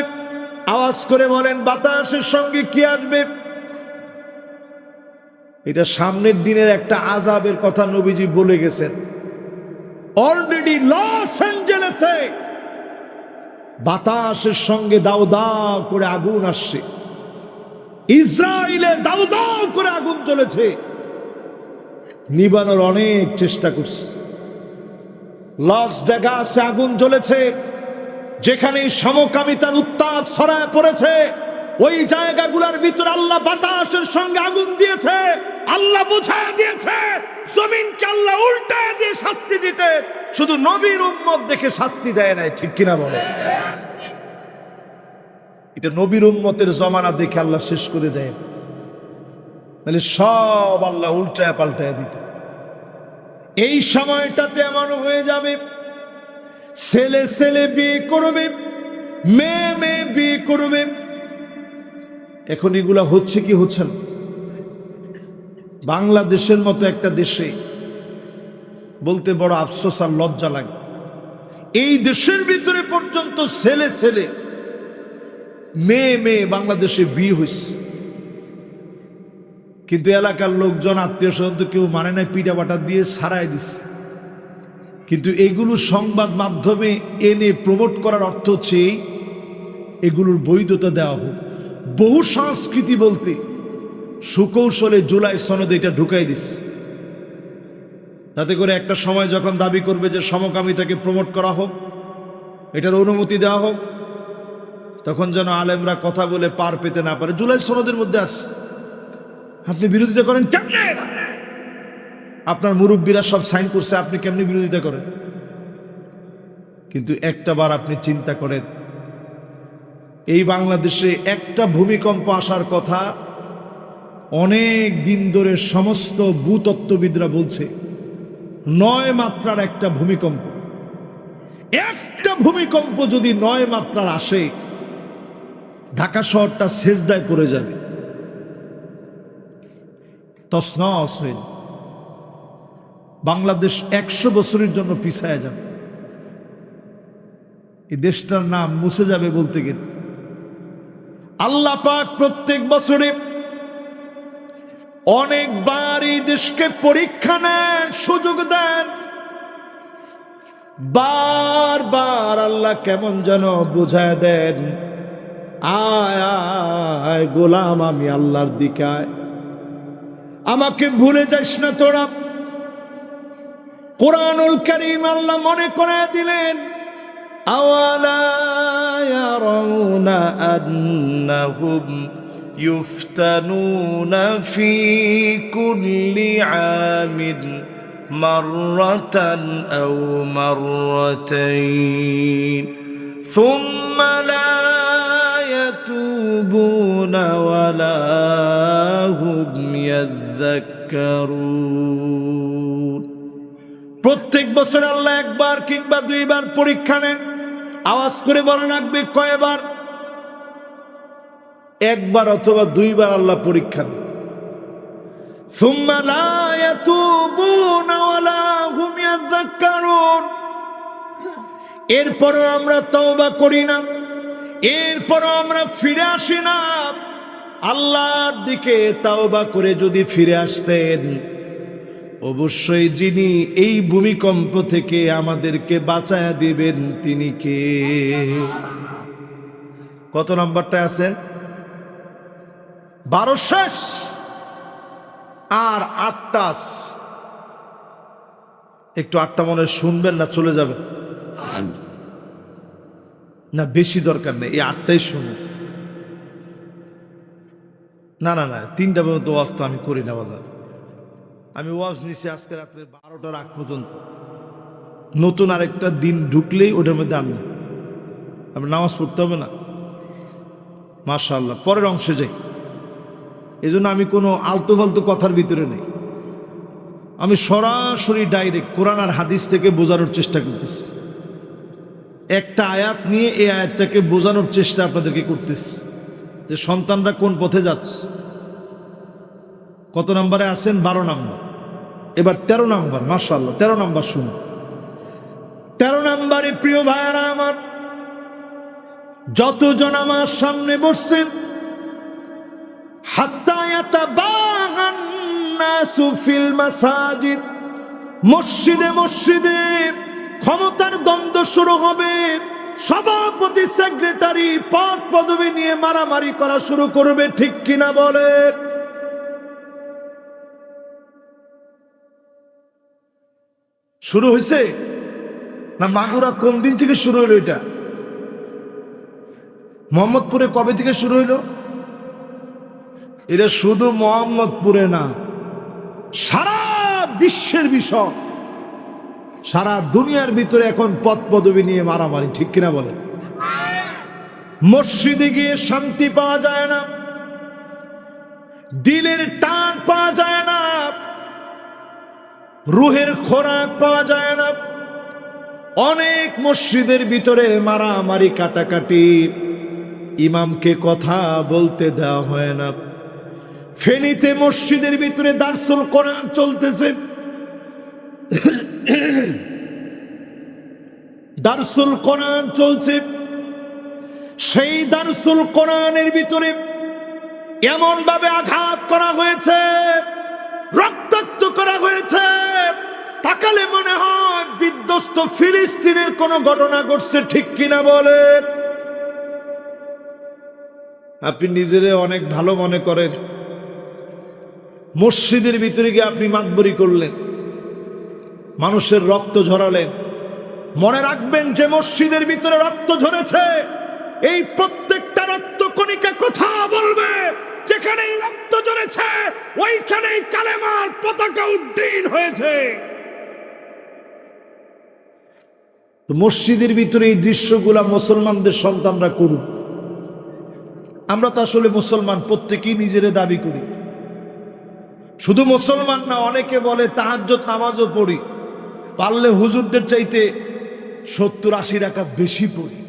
আওয়াজ করে বলেন, বাতাসের সঙ্গে কি আসবে? এটা সামনের দিনের একটা আযাবের কথা নবীজি বলে গেছেন। অলরেডি লস অ্যাঞ্জেলেসে বাতাসের সঙ্গে দাউ দাউ করে আগুন আসছে, ইসরায়েলে দাউ দাউ করে আগুন জ্বলেছে, নিবানোর অনেক চেষ্টা করছে। লস ভেগাসে আগুন জ্বলেছে, যেখানে সমকামিতার উত্তাপ ছড়ায় পড়েছে, ওই জায়গাগুলোর ভিতরে আল্লাহ বাতাসের সঙ্গে আগুন দিয়েছে। আল্লাহ বুঝায় দিয়েছে জমিনকে, আল্লাহ উল্টায় দিয়ে শাস্তি দিতে, শুধু নবীর উম্মত দেখে শাস্তি দেয় নাই, ঠিক কিনা বলে? এটা নবীর উম্মতের জমানা দেখে আল্লাহ শেষ করে দেয়, তাহলে সব আল্লাহ উল্টায় পাল্টায় দিতে। এই সময়টাতে এমন হয়ে যাবে, ছেলে ছেলে বিয়ে করবে, মেয়ে মেয়ে বিয়ে করবে। এখন এগুলা হচ্ছে কি হচ্ছে না? বাংলাদেশের মতো একটা দেশে বলতে বড় আফসোস আর লজ্জা লাগে, এই দেশের ভিতরে পর্যন্ত ছেলে ছেলে মেয়ে মেয়ে বাংলাদেশে বিয়ে হয়েছে, কিন্তু এলাকার লোকজন, আত্মীয় স্বজন তো কেউ মানে না, পিঠা বাটা দিয়ে সারাই দিচ্ছে। কিন্তু এগুলো সংবাদ মাধ্যমে এনে প্রমোট করার অর্থ হচ্ছে এগুলোর বৈধতা দেওয়া হোক। বহু সংস্কৃতি বলতে সুকৌশলে জুলাই সনদে এটা ঢুকাই দিচ্ছে, তাতে করে একটা সময় যখন দাবি করবে যে সমকামিতাকে প্রমোট করা হোক, এটার অনুমতি দেওয়া হোক, তখন যেন আলেমরা কথা বলে পার পেতে না পারে। জুলাই সনদের মধ্যে আছে, আপনি বিরোধিতা করেন কেমনে? আপনার মুরব্বীরা সব সাইন করছে, আপনি কেমনি বিরোধিতা করেন? কিন্তু একটা বার আপনি চিন্তা করেন, এই বাংলাদেশে একটা ভূমিকম্প আসার কথা অনেক দিন ধরে সমস্ত ভূতত্ত্ববিদরা বলছে, 9 মাত্রার একটা ভূমিকম্প। একটা ভূমিকম্প যদি 9 মাত্রার আসে, ঢাকা শহরটা সেজদায় পড়ে যাবে, তছনছ হয়ে যাবে। বাংলাদেশ 100 বছরের জন্য পিছায়া যাবে, এই দেশটার নাম মুছে যাবে বলতে গেলে। আল্লাহ পাক প্রত্যেক বছরে অনেকবার এই দেশকে পরীক্ষা নেন, সুযোগ দেন, বারবার আল্লাহ কেমন যেন বুঝায় দেন, আয় আয় গোলাম, আমি আল্লাহর দিকে আয়, আমাকে ভুলে যাস না তোরা। কুরআনুল কারীম আল্লাহ মনে করায় দিলেন, আওয়ালা ইয়ারাউনা আন্নাহুম يفتنون في كل عام مرة أو مرتين ثم لا يتوبون ولا هم يذكرون প্রত্যেক বছর আল্লাহ একবার কিংবা দুইবার পরীক্ষা নেন। আওয়াজ করে বলা লাগবে কয়বার? একবার অথবা দুইবার আল্লাহ পরীক্ষা নেন। সুম্মা লা ইয়াতুবুনা ওয়ালা হুম ইয়াযাক্কারুন। এরপরও আমরা তওবা করি না, এরপরও আমরা ফিরে আসি না। আল্লাহর দিকে তওবা করে যদি ফিরে আসতেন, অবশ্যই যিনি এই ভূমিকম্প থেকে আমাদেরকে বাঁচায়া দিবেন তিনি কে? কত নাম্বারটা আছেন? 12 শেষ আর 8টা। একটু 8টা মনে শুনবেন না চলে যাবেন না, বেশি দরকার নেই, এই 8টাই শুনুন। না না না, 3টা পর্যন্ত ওয়াজ তো আমি করি না বাজার। আমি ওয়াজ নিছি আজকে রাত্রে 12টার আগ পর্যন্ত। নতুন আরেকটা দিন ঢুকলেই ওটার মধ্যে আমি না, আমি নামাজ পড়তে হবে না। মাশাআল্লাহ, পরের অংশে যাই। এই জন্য আমি কোনো আলতু ফালতু কথার ভিতরে নেই, আমি সরাসরি ডাইরেক্ট কোরআন আর হাদিস থেকে বোঝানোর চেষ্টা করতেছি। একটা আয়াত নিয়ে এই আয়াতটাকে বোঝানোর চেষ্টা আপনাদেরকে করতেছি যে সন্তানরা কোন পথে যাচ্ছে। কত নম্বরে আছেন? 12 নম্বর। এবার 13 নম্বর। মাশাআল্লাহ, 13 নম্বর শুনুন। 13 নম্বরে প্রিয় ভাইয়ারা আমার, যতজন আমার সামনে বসছেন, হাত্তা ইয়াতাবাগান নাসু ফিল মাসাজিদ, মসজিদে মসজিদে ক্ষমতার দ্বন্দ্ব শুরু হবে। সভাপতি সেক্রেটারি পদ পদবি নিয়ে মারামারি করা শুরু করবে, ঠিক কিনা বলেন? শুরু হয়েছে না? মাগুরা কোন দিন থেকে শুরু হলো? এটা মোহাম্মদপুরে কবে থেকে শুরু হইল? এটা শুধু মোহাম্মদপুরে না, সারা বিশ্বের বিষয়। সারা দুনিয়ার ভিতরে এখন পদ পদবি নিয়ে মারামারি, ঠিক কিনা বলেন? মসজিদে গিয়ে শান্তি পাওয়া যায় না, দিলের টান পাওয়া যায় না, রুহের খোরাক পাওয়া যায় না। অনেক মসজিদের ভিতরে মারামারি, কাটাকাটি, ইমামকে কথা বলতে দেওয়া হয় না। ফেনীতে মসজিদের ভিতরে দারসুল কোরআন চলতেছে, দারসুল কোরআন চলছে। সেই দারসুল কোরআনের ভিতরে এমন ভাবে আঘাত করা হয়েছে, রক্তাক্ত করা হয়েছে, তাকালে মনে হয় বিধ্বস্ত ফিলিস্তিনের কোন ঘটনা ঘটছে, ঠিক কিনা বলেন? আপনি নিজেরে অনেক ভালো মনে করেন, মসজিদের ভিতরে গিয়ে আপনি মাতবরি করলেন, মানুষের রক্ত ঝরালেন। মনে রাখবেন যে মসজিদের ভিতরে রক্ত ঝরেছে, এই প্রত্যেকটা রক্ত কণিকা কথা বলবে। যেখানে রক্ত ঝরেছে ওইখানেই কালেমার পতাকা উড্ডীন হয়েছে। মসজিদের ভিতরে এই দৃশ্যগুলা মুসলমানদের সন্তানরা করুক। আমরা তো আসলে মুসলমান, প্রত্যেকেই নিজের দাবি করি। শুধু মুসলমান না, অনেকে বলে তাহাজ্জুদ নামাজও পড়ি, পারলে হুজুরদের চাইতে 70-80 রাকাত বেশি পড়ি।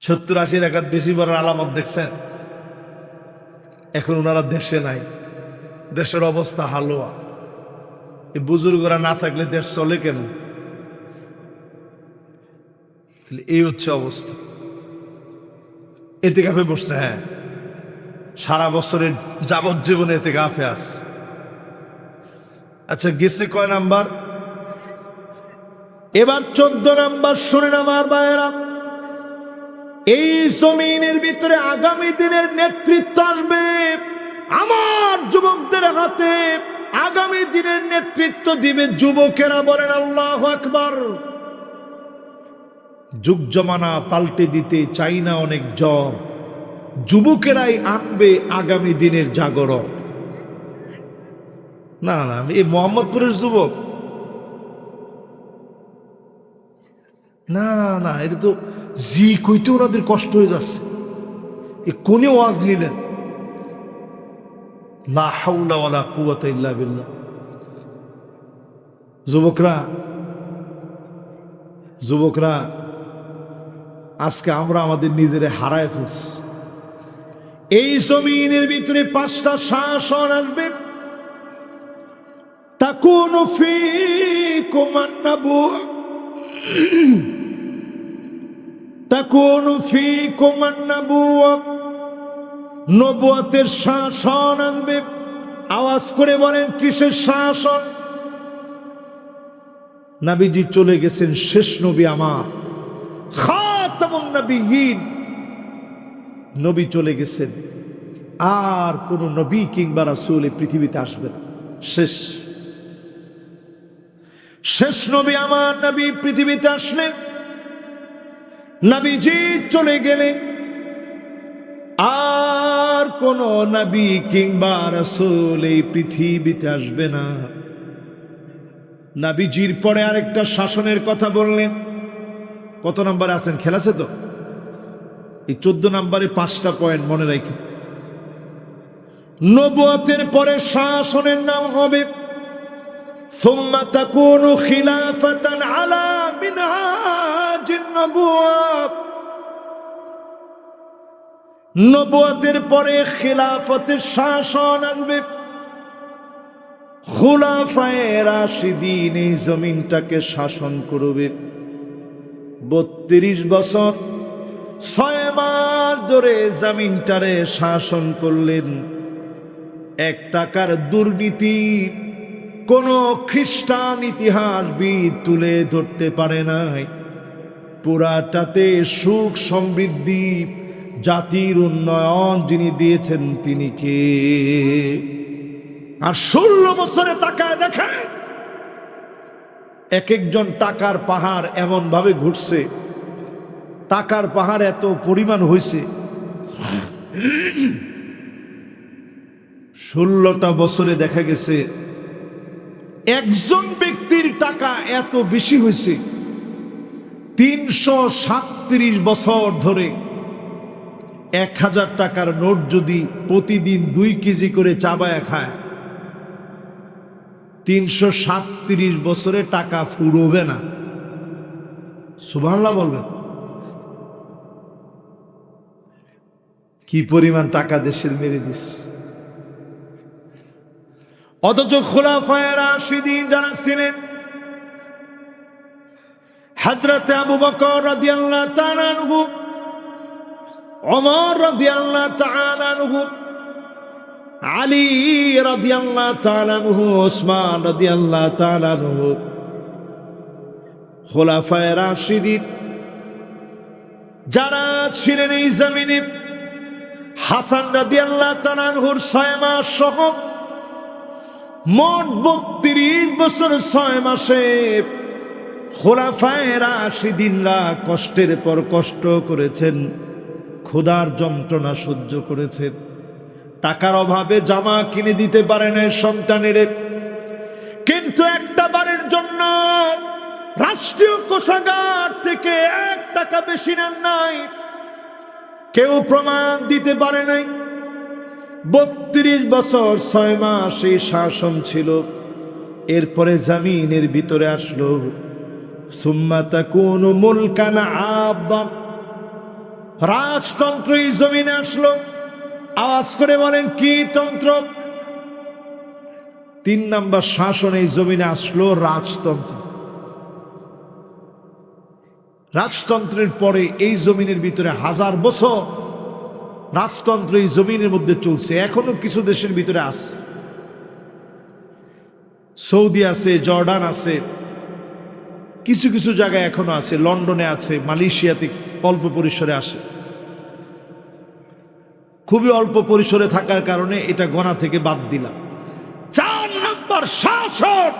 70-80 রাকাত বেশি পড়ার আলামত দেখছেন? এখন ওনারা দেশে নাই, দেশের অবস্থা হালুয়া। এই বুজুর্গরা না থাকলে দেশ চলে কেন? এই হচ্ছে অবস্থা। এতেকাফে বসছে, হ্যাঁ, সারা বছরের যাবজ্জীবনে এতেকাফে আস। আচ্ছা, গেছে কয় নাম্বার? এবার 14 নাম্বার শুনেন আমার ভাইয়েরা। এই জমিনের ভিতরে আগামী দিনের নেতৃত্ব আসবে আমার যুবকদের হাতে। আগামী দিনের নেতৃত্ব দিবে যুবকেরা, বলেন আল্লাহু আকবার। যুগ জমানা পাল্টে দিতে চাই না অনেক জব, যুবকেরাই আনবে আগামী দিনের জাগরণ। না না, এই মোহাম্মদপুরের যুবক না না, এটা তো জি কইতে ওনাদের কষ্ট হয়ে যাচ্ছে। এ কোনে ওয়াজ নিলেন? লা হাওলা ওয়ালা কুওয়াতা ইল্লা বিল্লাহ। যুবকরা আজকে আমরা আমাদের নিজেরে হারায় ফেলছি। এই জমিনের ভিতরে 5টা শাসন আসবে। তাকুনু ফীকুম আন-নবুওয়া, তাকুনু ফীকুম আন-নবুওয়া, নবুয়তের শাসন আসবে। আওয়াজ করে বলেন কিসের শাসন? নবীজি চলে গেছেন, শেষ নবী আমার, খাতামুন নবিয়্যিন নবী চলে গেছেন। আর কোন নবী কিংবা রাসূল এই পৃথিবীতে আসবে না। শেষ নবী আমার নবী পৃথিবীতে আসলেন, নবীজি চলে গেলেন। আর কোন নবী কিংবা রাসূল এই পৃথিবীতে আসবে না। নবীজির পরে আরেকটা শাসনের কথা বললেন। কত নম্বরে আছেন? খেলা আছে তো? এই 14 নম্বরে 5টা পয়েন্ট মনে রাখেন। নবুয়তের পরে শাসনের নাম হবে সুম্মা তাকুনু খিলাফাতান আলা মিনহাজিন নবুওয়া। নবুয়তের পরে খিলাফতের শাসন আসবে। খুলাফায়ে রাশিদিন এই জমিনটাকে শাসন করবে। 32 বছর 6 মাস ধরে জমিনটারে শাসন করলেন। 1 টাকার দুর্নীতি কোন খ্রিস্টান ইতিহাসবিদ তুলে ধরতে পারে নাই। পুরাটাতে সুখ সমৃদ্ধি জাতির উন্নয়ন যিনি দিয়েছেন তিনি কে? আর 16 বছরে তাকায় দেখেন, এক একজন টাকার পাহাড় এমন ভাবে ঘুরছে, টাকার পাহাড় এত পরিমাণ হয়েছে। 16টা বছরে দেখা গেছে একজন ব্যক্তির টাকা এত বেশি হয়েছে। 337 বছর ধরে 1000 টাকার নোট যদি প্রতিদিন 2 কেজি করে চাবায়া খায়, 337 বছরে টাকা ফুরোবে না। সুবহানাল্লাহ বলবেন। কি পরিমাণ টাকা দেশের মেরে দিস। অথচ খুলাফায়ে রাশিদিন যারা ছিলেন, হযরত আবু বকর রাদিয়াল্লাহু তাআলা আনহু, ওমর রাদিয়াল্লাহু তাআলা আনহু, আলী রাদিয়াল্লাহু তাআলা আনহু, ওসমান রাদিয়াল্লাহু তাআলা আনহু, খুলাফায়ে রাশিদিন যারা ছিলেন এই জমিনে, হাসান রাদিয়াল্লাহু তাআলা আনহুর 6 মাস সহ মোট 32 বছর 6 মাসে খুলাফায়ে রাশিদিনরা কষ্টের পর কষ্ট করেছেন, ক্ষুধার যন্ত্রণা সহ্য করেছেন, টাকার অভাবে জামা কিনে দিতে পারে না সন্তানের, কিন্তু একটা বারের জন্য রাষ্ট্রীয় কোষাগার থেকে 1 টাকা বেশি নেন নাই। কেউ প্রমাণ দিতে পারে নাই। 32 বছর 6 মাস এই শাসন ছিল। এরপরে জমিনের ভিতরে আসলো সুম্মা তাকুনু মুলকান আবদা, রাজতন্ত্র এই জমিনে আসলো। আওয়াজ করে বলেন কি তন্ত্র? 3 নাম্বার শাসন এই জমিনে আসলো রাজতন্ত্র। রাজতন্ত্রের পরে এই জমিনের ভিতরে 1000 বছর রাজতন্ত্র এই জমিনের মধ্যে চলছে। এখনো কিছু দেশের ভিতরে আছে, সৌদি আছে, জর্ডান আছে, কিছু কিছু জায়গায় এখনো আছে, লন্ডনে আছে, মালয়েশিয়াতে অল্প পরিসরে আসে। খুবই অল্প পরিসরে থাকার কারণে এটা গোনা থেকে বাদ দিলাম। 4 নম্বর শাসন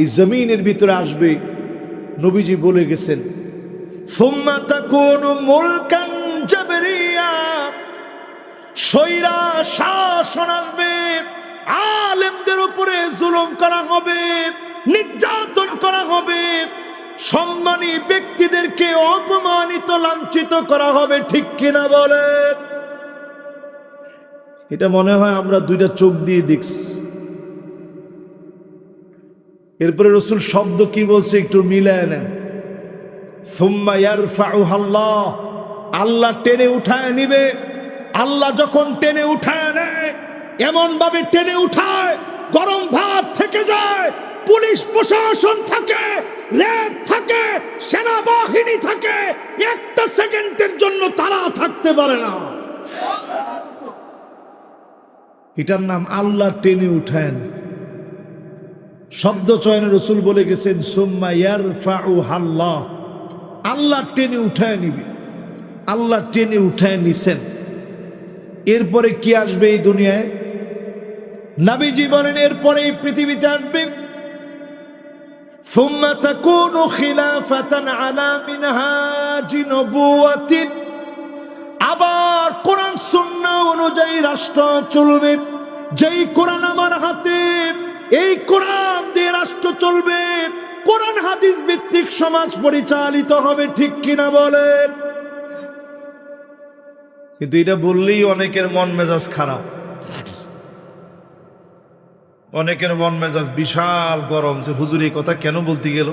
এই জমিনের ভিতরে আসবে। নবীজি বলে গেছেন সুম্মা তাকুনু মুলকান জাবরিয়া, স্বৈরা শাসন আসবে, আলেমদের উপরে জুলুম করা হবে, নির্যাতন করা হবে, সম্মানী ব্যক্তিদেরকে অপমানিত লাঞ্ছিত করা হবে, ঠিক কিনা বলেন? এটা মনে হয় আমরা দুইটা চোখ দিয়ে দেখছি। এরপরে রাসূল শব্দ কি বলছে একটু মিলায় নেন। সুম্মা ইয়ারফাউহা আল্লাহ, আল্লাহ টেনে উঠায় নিবে। আল্লাহ যখন টেনে উঠায় নেয়, এমন ভাবে টেনে উঠায় গরম ভাত থেকে যায়, পুলিশ প্রশাসন থাকে, র্যাব থাকে, সেনাবাহিনী থাকে, একটা সেকেন্ডের জন্য তারা থাকতে পারে না। এটার নাম আল্লাহ টেনে উঠায় নেয়। শব্দ চয়নে রাসূল বলে গেছেন সুম্মা ইয়ারফাউহা আল্লাহ, আল্লাহ টেনে উঠায় নিবে। আল্লাহ টেনে উঠায় নিছেন। এরপরে কি আসবে এই দুনিয়ায়? নবীজি বলেন এরপরে এই পৃথিবীতে আসবে সুম্মা তাকুনু খিলাফাতান আলা মিনহাজি নবুওয়াতিন, আবার কোরআন সুন্নাহ অনুযায়ী রাষ্ট্র চলবে। যেই কোরআন আমার হাতে, এই কোরআন দিয়ে রাষ্ট্র চলবে, কোরআন হাদিস ভিত্তিক সমাজ পরিচালিত হবে, ঠিক কিনা বলেন? কিন্তু এটা বললেই অনেকের মন মেজাজ খারাপ, অনেকের মন মেজাজ বিশাল গরম, যে হুজুর এই কথা কেন বলতে গেল।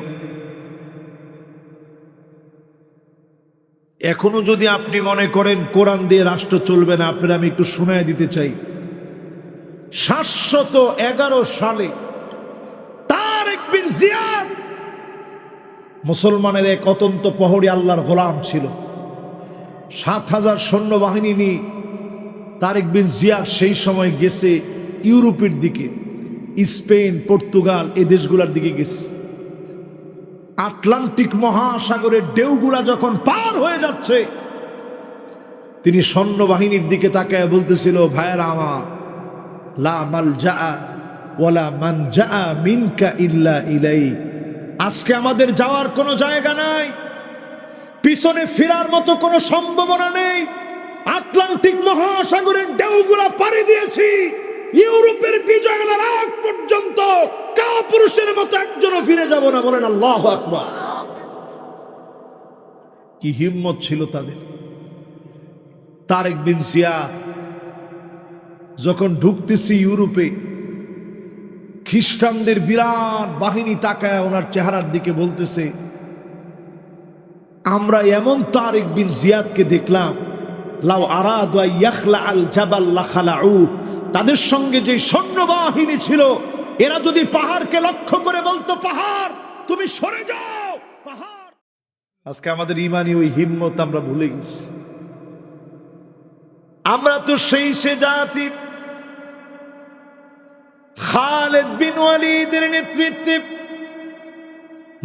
এখনো যদি আপনি মনে করেন কোরআন দিয়ে রাষ্ট্র চলবে না, আপনারা আমি একটু শোনায় দিতে চাই। 711 সালে তারেক বিন জিয়াদ মুসলমানের এক অত্যন্ত প্রহরী আল্লাহর গোলাম ছিল। 7000 সৈন্যবাহিনী নিয়ে তারেক বিন জিয়াদ সেই সময় গেছে ইউরোপের দিকে, স্পেন, পর্তুগাল, এই দেশগুলোর দিকে গেছে। আটলান্টিক মহাসাগরের ঢেউগুলা যখন পার হয়ে যাচ্ছে, তিনি সৈন্যবাহিনীর দিকে তাকায় বলতেছিল, ভাইয়েরা আমার, লা মালজা ওয়ালা মানজা মিনকা ইল্লা ইলাই, আজকে আমাদের যাওয়ার কোনো জায়গা নাই, পিছনে ফেরার মতো কোনো সম্ভাবনা নেই। আটলান্টিক মহাসাগরের ঢেউগুলা পাড়ি দিয়েছি, ইউরোপের বিজয়ের আগ পর্যন্ত কাপুরুষের মতো একজনও ফিরে যাব না। বলেন আল্লাহু আকবার। কি হিম্মত ছিল তাদের। তারেক বিন জিয়াদ যখন ঢুকতেছি ইউরোপে, খ্রিস্টানদের বিরাট বাহিনী তাকায় ওনার চেহারার দিকে বলতেছে, আমরা এমন তারেক বিন জিয়াদকে দেখলাম, লাউ আরাদু ইয়াখলা আল জাবাল লাখালাউ, তাদের সঙ্গে যে সৈন্যবাহিনী ছিল, এরা যদি পাহাড়কে লক্ষ্য করে বলতো, পাহাড় তুমি সরে যাও, পাহাড়। আজকে আমাদের ইমানি ওই হিম্মত আমরা ভুলে গেছি। আমরা তো সেই সে জাতি। খালিদ বিন ওয়ালিদের নেতৃত্বে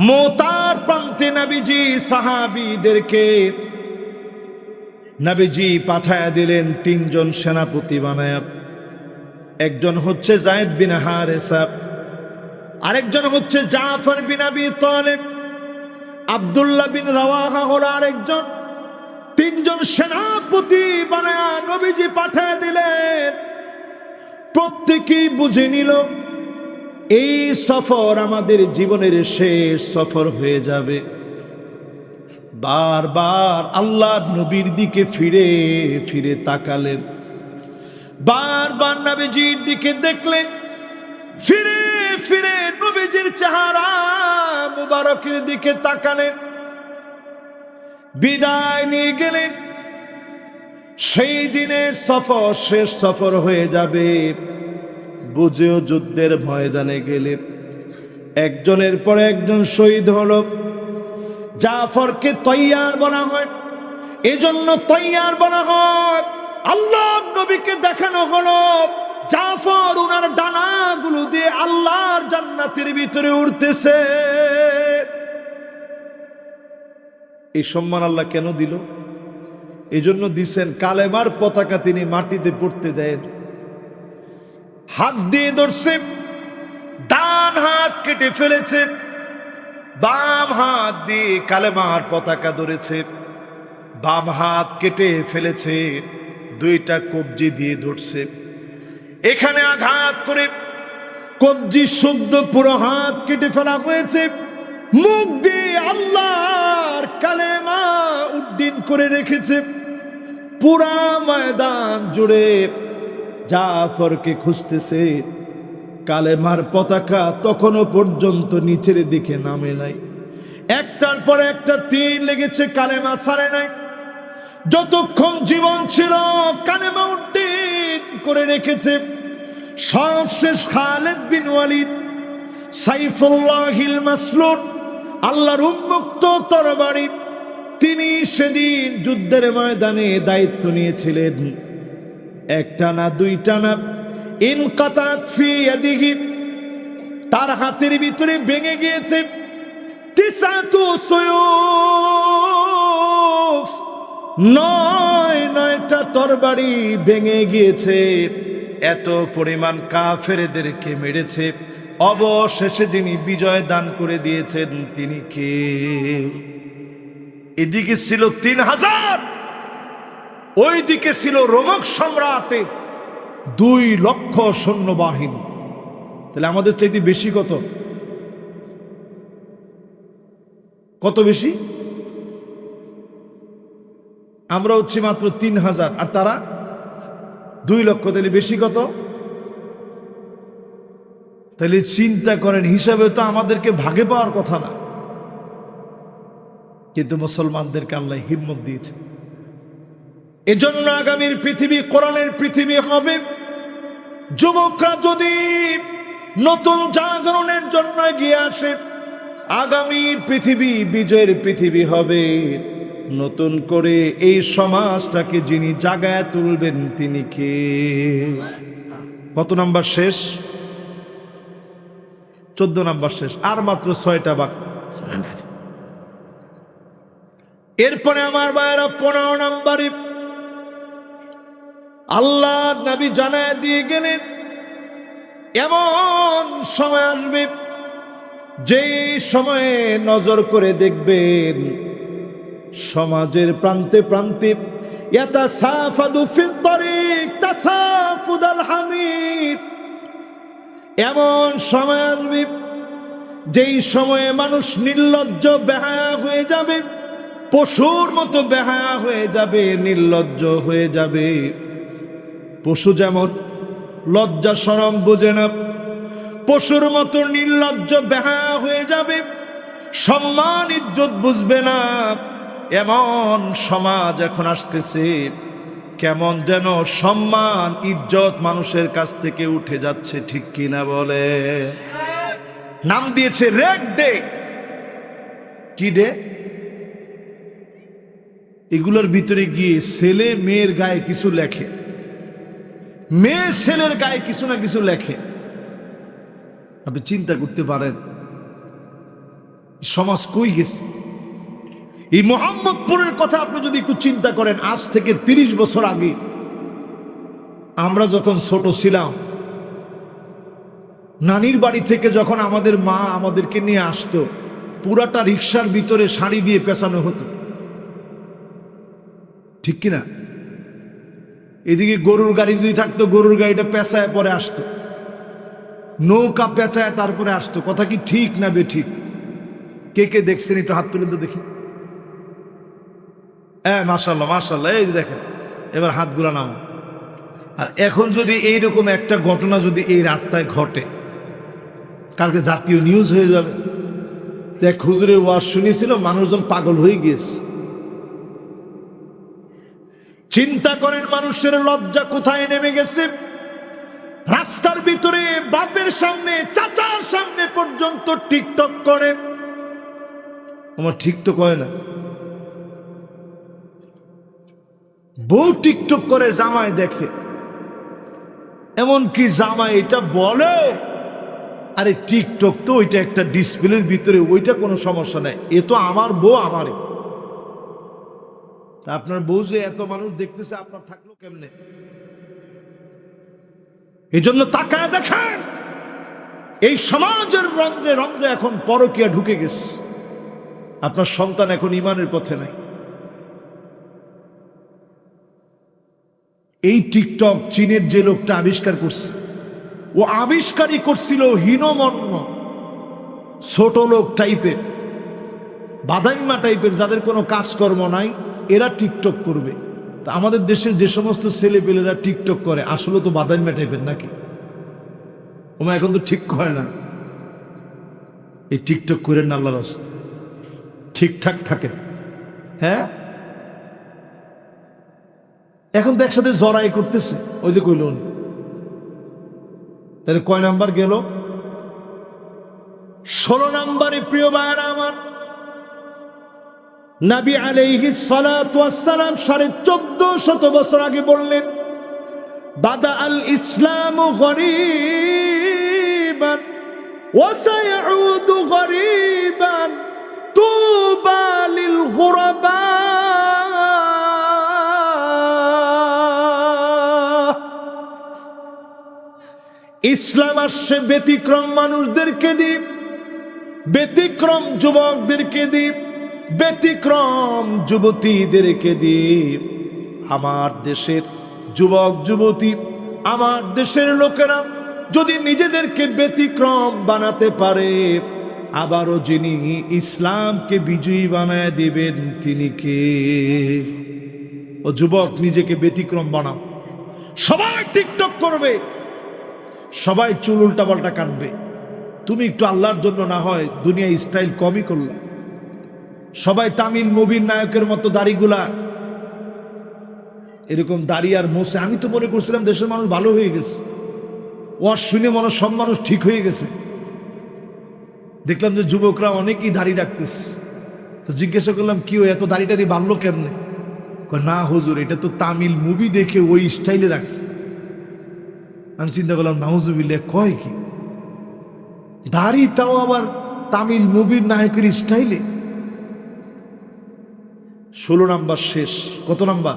মুতার প্রান্তে নবীজি সাহাবীদেরকে নবীজি পাঠায় দিলেন 3 জন সেনাপতি বানায়। একজন হচ্ছে যায়েদ বিন হারেসা, আরেকজন হচ্ছে জাফর বিন আবি তালেব, আব্দুল্লাহ বিন রাওয়াহা হলো আরেকজন। 3 জন সেনাপতি বানায় নবীজি পাঠায় দিলেন। প্রত্যেকেই বুঝে নিল এই সফর আমাদের জীবনের শেষ সফর হয়ে যাবে। বারবার আল্লাহর নবীর দিকে ফিরে ফিরে তাকালেন, বারবার নবীজির দিকে দেখলেন, ফিরে ফিরে নবীজির চেহারা মুবারকের দিকে তাকালেন, বিদায় নিয়ে গেলেন। সেই দিনের সফর শেষ সফর হয়ে যাবে বুঝেও যুদ্ধের ময়দানে গেলেন। একজনের পর একজন শহীদ হলো। জাফরকে তৈয়ার বলা হয়, এজন্য তৈয়ার বলা হয়। আল্লাহ নবীকে দেখানো হলো জাফর উনার ডানাগুলো দিয়ে আল্লাহর জান্নাতের ভিতরে উঠতেছে। এই সম্মান আল্লাহ কেন দিল? এজন্য দিছেন কালেমার পতাকা তিনি মাটিতে পড়তে দেন। হাত দিয়ে ধরছে, ডান হাত কেটে ফেলেছে, বাম হাত দিয়ে কালেমার পতাকা ধরেছে, বাম হাত কেটে ফেলেছে, দুইটা কবজি দিয়ে ধরছে, এখানে আঘাত করে কবজি শুদ্ধ পুরো হাত কেটে ফেলা হয়েছে। মুখ দিয়ে আল্লাহর কালেমা উড্ডীন করে রেখেছে। পুরা ময়দান জুড়ে জাফরকে খুঁজতেছে, কালেমার পতাকা তখনও পর্যন্ত নিচের দিকে নামে নাই। একটার পর একটা তীর লেগেছে, কালেমা ছাড়ে নাই। যতক্ষণ জীবন ছিল কালেমা উড্ডীন করে রেখেছে। সবশেষ খালিদ বিন ওয়ালিদ সাইফুল্লাহিল মাসলুল, আল্লাহর উন্মুক্ত তরবারি, তিনি সেদিন যুদ্ধের ময়দানে দায়িত্ব নিয়েছিলেন। একটা না দুইটা না, ইনকাতাত ফি ইয়াদিহি, তার হাতের ভিতরে ভেঙে গিয়েছে তিসাতু সুয়ুফ, নয়টা তরবারি ভেঙে গিয়েছে। এত পরিমাণ কাফেরদেরকে মেরেছে। অবশেষে যিনি বিজয় দান করে দিয়েছেন তিনি কে? এদিকে ছিল 3000, ওই দিকে ছিল রোমক সম্রাটের 2 লক্ষ সৈন্যবাহিনী। তাহলে আমাদের চাইতে বেশি কত? কত বেশি? আমরা হচ্ছি মাত্র 3000 আর তারা 2 লক্ষ। তাহলে বেশি কত? তাহলে চিন্তা করেন, হিসাবে তো আমাদেরকে ভাগে পাওয়ার কথা না, কিন্তু মুসলমানদেরকে আল্লাহ হিম্মত দিয়েছে। এজন্য আগামীর পৃথিবী কোরআনের পৃথিবী হবে। যুবকরা যদি নতুন জাগরণের জন্য এগিয়ে আসে, আগামীর পৃথিবী বিজয়ের পৃথিবী হবে। নতুন করে এই সমাজটাকে যিনি জাগায় তুলবেন তিনি কে? কত নাম্বার শেষ? 14 নাম্বার শেষ, আর মাত্র 6টা বাকি। এরপরে আমার ভাইয়েরা 15 নাম্বারে আল্লাহ নবী জানায় দিয়ে গেলেন, এমন সময় আসবে যেই সময়ে নজর করে দেখবেন সমাজের প্রান্তে প্রান্তে ইয়াতাসাফাদু ফিত তরিক তাসাফুদাল হামির, এমন সময় আসবে যেই সময়ে মানুষ নির্লজ্জ বেহায়া হয়ে যাবে, পশুর মতো বেহায়া হয়ে যাবে, নির্লজ্জ হয়ে যাবে। পশু যেমন লজ্জা শরম বোঝে না, পশুর মতো নির্লজ্জ বেহায়া হয়ে যাবে, সম্মান ইজ্জত বুঝবে না। এমন সমাজ এখন আসতেছে, কেমন যেন সম্মান ইজ্জত মানুষের কাছ থেকে উঠে যাচ্ছে, ঠিক কিনা বলে? নাম দিয়েছে রেড ডে। কি ডে? এগুলোর ভিতরে গিয়ে ছেলে মেয়ের গায়ে কিছু লেখে, মেয়ে ছেলের গায়ে কিছু না কিছু লেখে। আপনি চিন্তা করতে পারেন সমাজ কই গেছে? এই মোহাম্মদপুরের কথা আপনি যদি একটু চিন্তা করেন, আজ থেকে 30 বছর আগে আমরা যখন ছোট ছিলাম, নানির বাড়ি থেকে যখন আমাদের মা আমাদেরকে নিয়ে আসতো, পুরাটা রিক্সার ভিতরে শাড়ি দিয়ে পেঁচানো হতো, ঠিক কিনা? এদিকে গরুর গাড়ি যদি থাকতো, গরুর গাড়িটা পেঁচায় পরে আসতো, নৌকা পেঁচায় তারপরে আসতো। কথা কি ঠিক না বেঠিক? কে কে দেখছেন একটু হাত তুলে তো দেখি। হ্যাঁ, মাশাল্লাহ মাশাল্লাহ, এই যে দেখেন, এবার হাতগুলা নামা। আর এখন যদি এইরকম একটা ঘটনা যদি এই রাস্তায় ঘটে, কালকে জাতীয় নিউজ হয়ে যাবে। এক হুজুরের ওয়াজ শুনেছিল, মানুষজন পাগল হয়ে গিয়েছে। চিন্তা করেন মানুষের লজ্জা কোথায় নেমে গেছে। রাস্তার ভিতরে বাপের সামনে চাচার সামনে পর্যন্ত টিকটক করে। আমার ঠিক তো কয় না, বউ টিকটক করে, জামাই দেখে, এমনকি জামাই এটা বলে, আরে টিকটক তো ওইটা একটা ডিসপ্লের ভিতরে, ওইটা কোনো সমস্যা নাই, এ তো আমার বউ আমারই। তা আপনার বউ যে এত মানুষ দেখতেছে, আপনার থাকলো কেমনে? এই জন্য তাকায় দেখেন, এই সমাজের রন্ধ্রে রন্ধ্রে এখন পরকীয়া ঢুকে গেছে। আপনার সন্তান এখন ঈমানের পথে নাই। এই টিকটক চীনের যে লোকটা আবিষ্কার করছে, ও আবিষ্কারই করছিল হীনমন্য ছোট লোক টাইপের, বাদাইম্মা টাইপের, যাদের কোনো কাজকর্ম নাই, এরা টিকটক করবে। তা আমাদের দেশের যে সমস্ত ছেলেপেলেরা টিকটক করে আসলে তো বাদাইম্মা টাইপের নাকি? ওমা এখন তো ঠিক হয় না। এই টিকটক করেন না, আল্লাহর রাস্তায় ঠিকঠাক থাকেন। হ্যাঁ, এখন তো একসাথে জড়াই করতেছে, ওই যে কইল উনি। তাহলে কয় নাম্বার গেল? 16 নাম্বারে প্রিয় ভাইরা আমার, নবী আলাইহিস সালাতু ওয়াস সালাম 1450 বছর আগে বললেন, বাদা আল ইসলামু গরীবান ওয়া সায়াউদু গরীবান তুবা লিল গুরাবা। ইসলাম আসছে ব্যতিক্রম মানুষদেরকে দিয়ে, ব্যতিক্রম যুবকদেরকে দিয়ে, ব্যতিক্রম যুবতীদেরকে দিয়ে। আমার দেশের যুবক যুবতী, আমার দেশের লোকেরা যদি নিজেদেরকে ব্যতিক্রম বানাতে পারে, আবারও যিনি ইসলামকে বিজয়ী বানায় দিবেন তিনি কে? ও যুবক, নিজেকে ব্যতিক্রম বানাও। সবাই টিকটক করবে, সবাই চুল উল্টা পাল্টা কাটবে, তুমি একটু আল্লাহর জন্য না হয় দুনিয়া স্টাইল কমই করলাম। সবাই তামিল মুভির নায়কের মতো দাড়িগুলা, এরকম দাড়ি আর মোছে। আমি তো মনে করছিলাম দেশের মানুষ ভালো হয়ে গেছে, ওয়াজ শুনে মনে সব মানুষ ঠিক হয়ে গেছে। দেখলাম যে যুবকরা অনেকেই দাড়ি রাখতেছে। তো জিজ্ঞাসা করলাম, কি এত দাড়ি টাড়ি বাঁধলো কেমনে? না হুজুর, এটা তো তামিল মুভি দেখে ওই স্টাইলে রাখছে। আমি চিন্তা করলাম, নাউজুবিল্লাহ, কয় কি দাড়ি, তাও আবার তামিল মুভির নায়কের স্টাইলে। 16 নাম্বার শেষ। কত নাম্বার?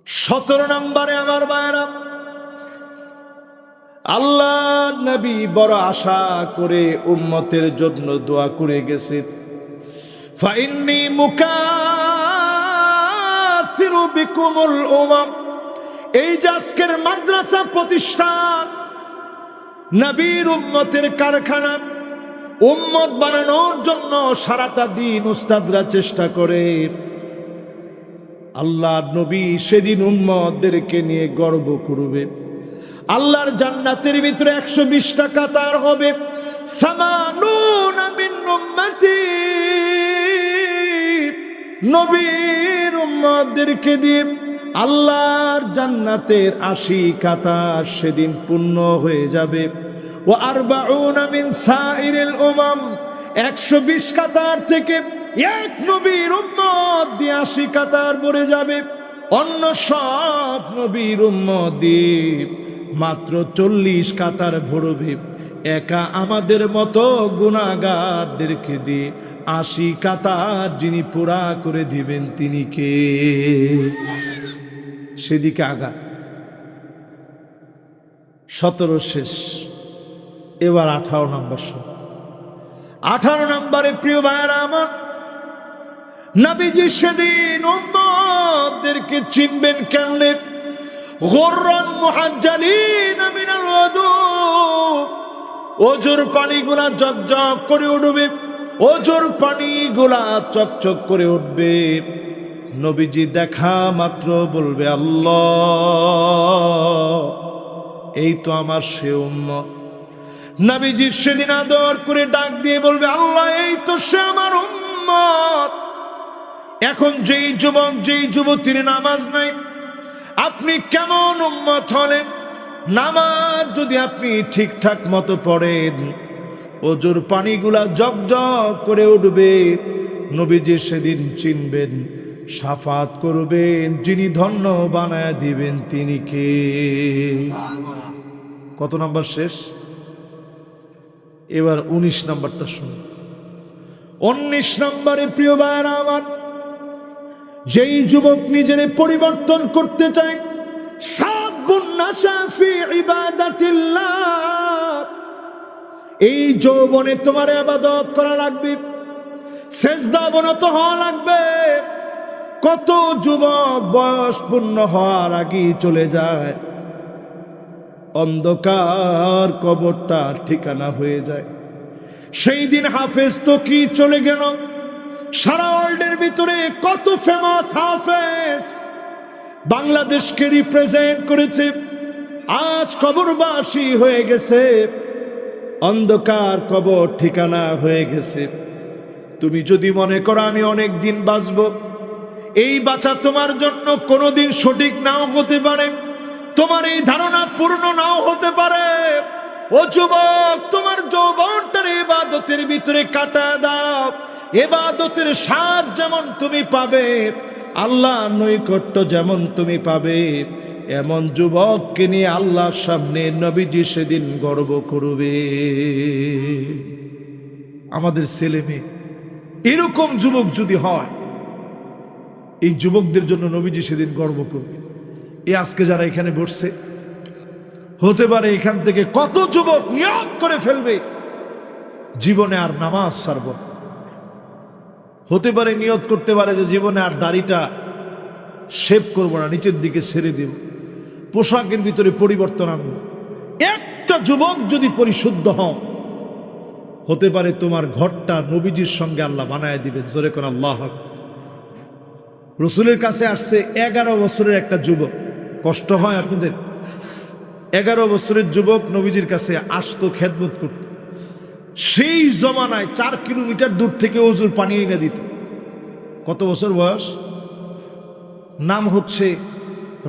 17 নাম্বারে আমার ভাইরা, আল্লাহ নবী বড় আশা করে উম্মতের জন্য দোয়া করে গেছে, ফাইন্নী মুকাসিরু বিকুমুল উমাম। এই যে আজকের মাদ্রাসা প্রতিষ্ঠান, নবীর উম্মতের কারখানা, উম্মত বানানোর জন্য সারাটা দিন উস্তাদরা চেষ্টা করে। আল্লাহ নবী সেদিন উম্মতদেরকে নিয়ে গর্ব করবে। আল্লাহর জান্নাতের ভিতরে 120টা কাতার হবে। সামানুনা মিন উম্মতি, নবীর উম্মতদেরকে দিয়ে আল্লাহর জান্নাতের 80 কাতার সেদিন পূর্ণ হয়ে যাবে। ও আরবাউনা মিন সাইরিল উমাম, 120 কাতার থেকে এক নবীর উম্মত দিয়ে 80 কাতার ভরে যাবে। অন্য সব নবীর উম্মত দিয়ে মাত্র 40 কাতার ভরবে। একা আমাদের মতো গুনাহগারদেরকে দিয়ে 80 কাতার যিনি পুরা করে দিবেন তিনি কে? সেদিকে আগা। 17 শেষ, এবার 18 নম্বর। 18 নম্বরে প্রিয় ভাইরা আমার, নবীজি সেদিন উম্মতদেরকে চিনবেন কেমনে? গুররান মুহাজ্জালিন মিনাল ওযু, ওজুর পানিগুলা ঝকঝক করে উঠবে, ওজুর পানিগুলা চকচক করে উঠবে। নবীজি দেখা মাত্র বলবে, আল্লাহ, এই তো আমার সে উম্মত। নবীজি সেদিন আদর করে ডাক দিয়ে বলবে, আল্লাহ, এই তো সে আমার উম্মত। এখন যেই যুবক, যেই যুবতীর নামাজ নাই, আপনি কেমন উম্মত হলেন? নামাজ যদি আপনি ঠিকঠাক মতো পড়েন, ওজুর পানিগুলা জগজগ করে উঠবে। নবীজি সেদিন চিনবেন, শাফাত করবেন, যিনি ধন্য বানায় দিবেন তিনি কে? কত নাম্বার শেষ? এবার 19 নাম্বারটা শুনুন। 19 নম্বরে প্রিয় ভাইরা আমার, যেই যুবক নিজের পরিবর্তন করতে চায়, সাবুন নাশা ফি ইবাদাতিল্লাহ, এই যৌবনে তোমার ইবাদত করা লাগবে, সেজদা অবনত হওয়া লাগবে, কত যুবক বয়স পূর্ণ হওয়ার আগেই চলে যায়, অন্ধকার কবরটা ঠিকানা হয়ে যায়। সেই দিন হাফেজ তো কি চলে গেল, সারা ওয়ার্ল্ডের ভিতরে কত ফেমাস হাফেজ বাংলাদেশকে রিপ্রেজেন্ট করেছে, আজ কবরবাসী হয়ে গেছে, অন্ধকার কবর ঠিকানা হয়ে গেছে। তুমি যদি মনে করো আমি অনেক দিন বাঁচব, এই বাঁচা তোমার জন্য কোনোদিন সঠিক নাও হতে পারে, তোমার এই ধারণা পূর্ণ নাও হতে পারে। ও যুবক, তোমার যৌবনটার ইবাদতের ভিতরে কাটা দাও। ইবাদতের স্বাদ যেমন তুমি পাবে, আল্লাহ নৈকট্য যেমন তুমি পাবে, এমন যুবককে নিয়ে আল্লাহর সামনে নবীজি সেদিন গর্ব করবে। আমাদের ছেলে মেয়ে এরকম যুবক যদি হয়, এই যুবকদের জন্য নবীজি সেদিন গর্ব করবে। এই আজকে যারা এখানে বসছে, হতে পারে এখান থেকে কত যুবক নিয়ত করে ফেলবে জীবনে আর নামাজ ছাড়ব। হতে পারে নিয়ত করতে পারে যে জীবনে আর দাড়িটা শেভ করব না, নিচের দিকে ছেড়ে দেব, পোশাকের ভিতরে পরিবর্তন আনব। একটা যুবক যদি পরিশুদ্ধ হও, হতে পারে তোমার ঘরটা নবীজির সঙ্গে আল্লাহ বানায় দিবেন। জোরে কোন আল্লাহ। রসুলের কাছে আসছে 11 বছরের একটা যুবক। কষ্ট হয় আপনাদের? 11 বছরের যুবক নবীজির কাছে আসতো, খেদমত করত। সেই জমানায় 4 কিলোমিটার দূর থেকে ওজুর পানি এনে দিত। কত বছর বয়স? নাম হচ্ছে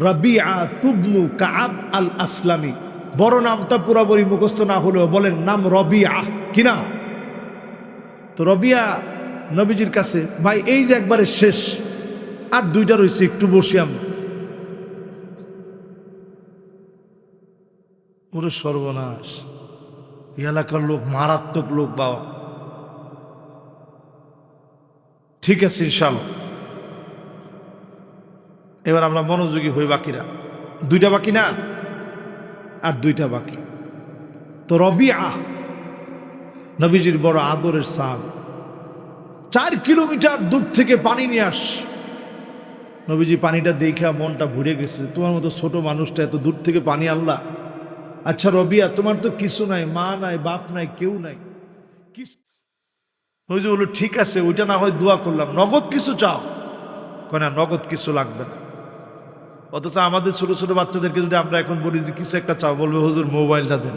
রাবিআ তুবনু কাআব আল আসলামি। বড় নামটা পুরোপুরি মুখস্থ না হলেও বলেন নাম রবিআ। কি নাম? তো রবিআ নবীজির কাছে, ভাই এই যে একবারে শেষ, আর 2টা রয়েছে, একটু বসি আমরা। ওরে সর্বনাশ, এলাকার লোক মারাত্মক লোক বাবা। ঠিক আছে ইনশাআল্লাহ, এবার আমরা মনোযোগী হই। বাকিরা 2টা বাকি না, আর 2টা বাকি। তো রবিআ নবীজির বড় আদরের সাহাবী, 4 কিলোমিটার দূর থেকে পানি নিয়ে আস। নবীজি পানিটা দেখা মনটা ভরে গেছে, তোমার মতো ছোট মানুষটা এত দূর থেকে পানি আনলা। আচ্ছা রবিয়া, তোমার তো কিছু নাই, মা নাই, বাপ নাই, কেউ নাই, ওই যে বললো ঠিক আছে, ওইটা না হয় দোয়া করলাম, নগদ কিছু চাও? না, নগদ কিছু লাগবে না। অথচ আমাদের ছোট ছোট বাচ্চাদেরকে যদি আমরা এখন বলি যে কিছু একটা চাও, বলবে হুজুর মোবাইলটা দেন,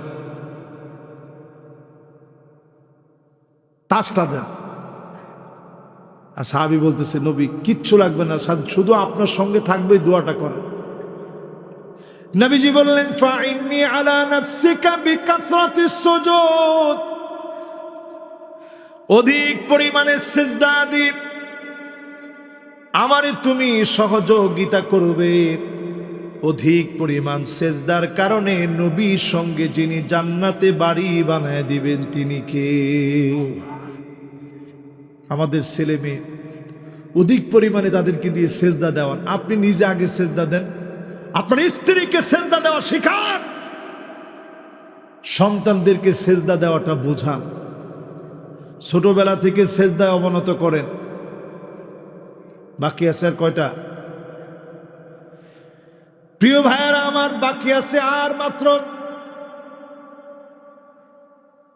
টাচটা দেন। আর সাহাবী বলতেছে নবী কিচ্ছু লাগবে না, শুধু আপনার সঙ্গে থাকবে, দোয়াটা করেন। নবীজি বললেন ফাইন্নি আলা নাফসিকা বিকাসরাতিস সুজুদ, অধিক পরিমাণে সিজদা দিই, আমারে তুমি সহযোগিতা করবে। অধিক পরিমাণ সিজদার কারণে নবীর সঙ্গে যিনি জান্নাতে বাড়ি বানায় দিবেন তিনি কে? আমাদের ছেলে মেয়ে অধিক পরিমাণে তাদেরকে দিয়ে সিজদা দেওয়ান। আপনি নিজে আগে সিজদা দেন, আপনার স্ত্রীকে সিজদা দেওয়া শেখান, সন্তানদেরকে সিজদা দেওয়াটা বোঝান, ছোটবেলা থেকে সিজদায় অবনত করেন। বাকি আছে আর কয়টা? প্রিয় ভাইয়েরা আমার, বাকি আছে আর মাত্র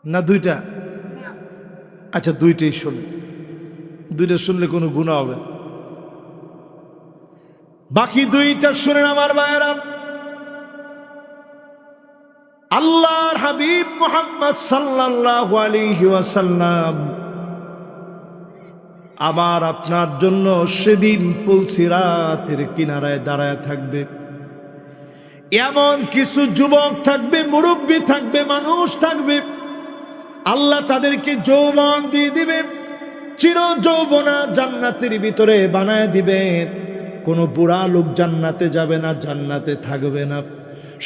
না 2টা? আচ্ছা 2টাই শুনে, 2টা শুনলে কোনো গুনাহ হবে না। বাকি 2টা শুনেন আমার ভাইয়েরা। আল্লাহর হাবিব মুহাম্মদ সাল্লাল্লাহু আলাইহি ওয়াসাল্লাম আমার আপনার জন্য সেদিন পুলসিরাতের কিনারায় দাঁড়ায় থাকবে। এমন কিছু যুবক থাকবে, মুরব্বী থাকবে, মানুষ থাকবে, আল্লাহ তাদেরকে যৌবন দিয়ে দিবেন, চির যৌবনা জান্নাতের ভিতরে বানায় দিবেন। কোনো বুড়া লোক জান্নাতে যাবে না, জান্নাতে থাকবে না,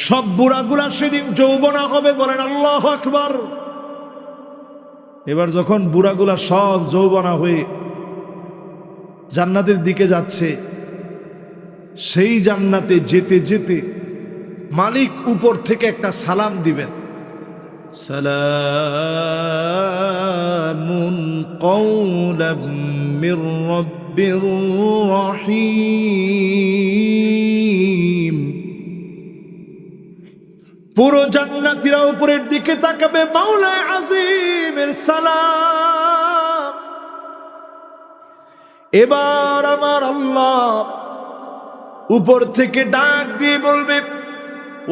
সব বুড়াগুলা সেদিন যৌবনা হবে। বলেন আল্লাহু আকবার। এবার যখন বুড়াগুলা সব যৌবনা হয়ে জান্নাতের দিকে যাচ্ছে, সেই জান্নাতে যেতে যেতে মালিক উপর থেকে একটা সালাম দিবেন, সালামুন কওলাম মির রাব্বির রহিম। পুরো জান্নাতীরা উপরের দিকে তাকাবে, মাওলা আজিমের সালাম। এবার আমার আল্লাহ উপর থেকে ডাক দিয়ে বলবে,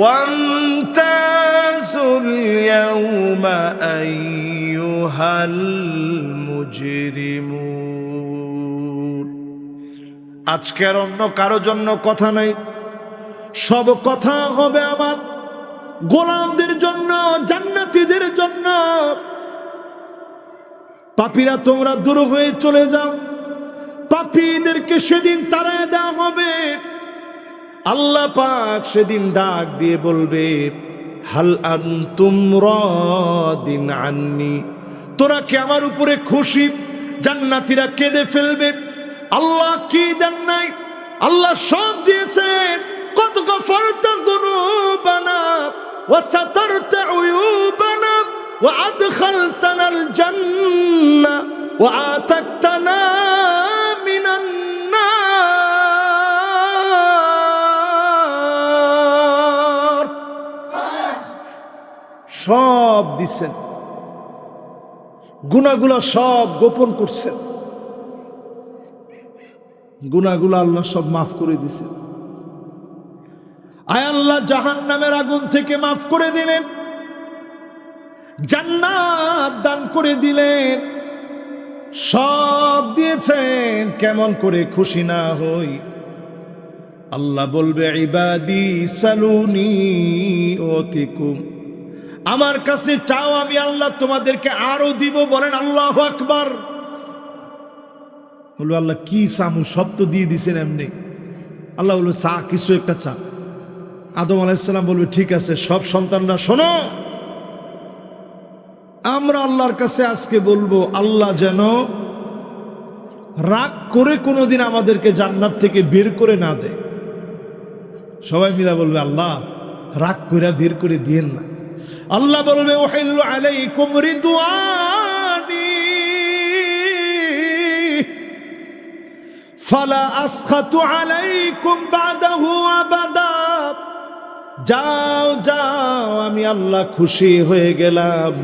ওয়ামতাজুল ইয়াউমা আইয়ুহাল মুজরিমুন। আজকে আর অন্য কারো জন্য কথা নাই, সব কথা হবে আমার গোলামদের জন্য, জান্নাতীদের জন্য। পাপীরা তোমরা দূর হয়ে চলে যাও, পাপীদেরকে সেদিন তাড়ায় দেওয়া হবে। আল্লাহ পাক সেদিন ডাক দিয়ে বলবে, হাল আনতুম রাদিন আন্নি, তোরা কি আমার উপরে খুশি? জান্নাতীরা কেঁদে ফেলবে, আল্লাহ কি দেন নাই? আল্লাহ সব দিয়েছেন। কত গফরতা যুনুবানা ওয়া সাতারতা উয়ুবানা ওয়া আদখালতানাল জান্নাহ ওয়া আতাকতানা মিনান নার। সব দিছেন, গুনাহগুলো সব গোপন করছেন, গুনাহগুলো আল্লাহ সব মাফ করে দিছেন। আয় আল্লাহ জাহান্নামের আগুন থেকে মাফ করে দিলেন, জান্নাত দান করে দিলেন, সব দিয়েছেন। কেমন করে খুশি না হই? আল্লাহ বলবে, ইবাদি সালুনি ওতিকুম, আমার কাছে চাও, আমি আল্লাহ তোমাদেরকে আরো দিব। বলেন আল্লাহু আকবার। বলবে, আল্লাহ কি চামু? সব তো দিয়ে দিছেন এমনি। আল্লাহ বলবে, চা, কিছু একটা চা। আদম আলাইহিস সালাম বলবে, ঠিক আছে। সব সন্তানরা শোনো, আমরা আল্লাহর কাছে আজকে বলবো, আল্লাহ যেন রাগ করে কোনোদিন আমাদেরকে জান্নাত থেকে বের করে না দেয়। সবাই মিলা বলবে, আল্লাহ রাগ করে বের করে দিয়েন না। আল্লাহ বলবে, উহিল্লু আলাইকুম রিদওয়ানি ফালা আসখাতু আলাইকুম বাদাহু আবাদা। যাও যাও, আমি আল্লাহ খুশি হয়ে গেলাম,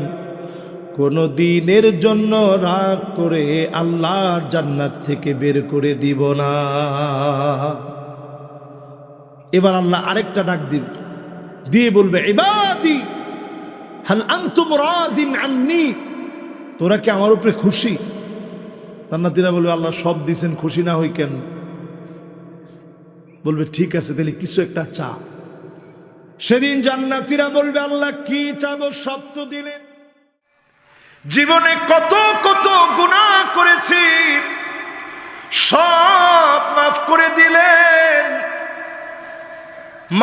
কোন দিনের জন্য রাগ করে আল্লাহর জান্নাত থেকে বের করে দিব না। এবার আল্লাহ আরেকটা ডাক দিবে, দিয়ে বলবে, ইবাদি হাল আনতুম রাদিন আন্নি, তোরা কি আমার উপরে খুশি? জান্নাতীরা বলবে, আল্লাহ সব দিছেন, খুশি না হই কেন? বলবে, ঠিক আছে, তাহলে কিছু একটা চা। সেদিন জান্নাতীরা বলবে, আল্লাহ কি চাবো? সব তো দিলেন। জীবনে কত কত গুনাহ করেছি, সব মাফ করে দিলেন।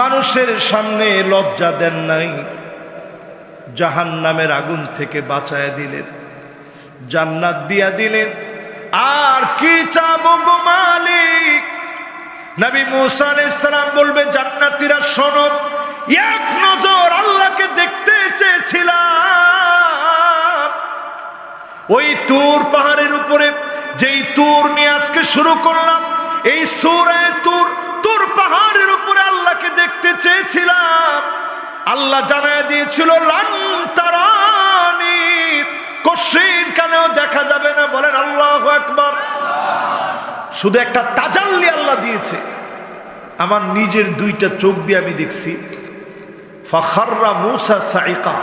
মানুষের সামনে লজ্জা দেন নাই, জাহান্নামের আগুন থেকে বাঁচায় দিলেন, জান্নাত দিয়া দিলেন। আর কি চাবো গো মালিক? নবী মুসা আলাইহিস সালাম বলবে, জান্নাতীরা শোনো, এক নজর আল্লাহকে দেখতে চেয়েছিলাম। ওই তুর পাহাড়ের উপরে, যেই তুর নিয়ে আজকে শুরু করলাম, এই সূরা তুর, তুর পাহাড়ের উপরে আল্লাহকে দেখতে চেয়েছিলাম। আল্লাহ জানায় দিয়েছিল, লান তারানি, কশিন কানেও দেখা যাবে না। বলেন আল্লাহু আকবার। শুধু একটা তাজাল্লি আল্লাহ দিয়েছে, আমার নিজের দুইটা চোখ দিয়ে আমি দেখছি। ফাখাররা মূসা সাইকা,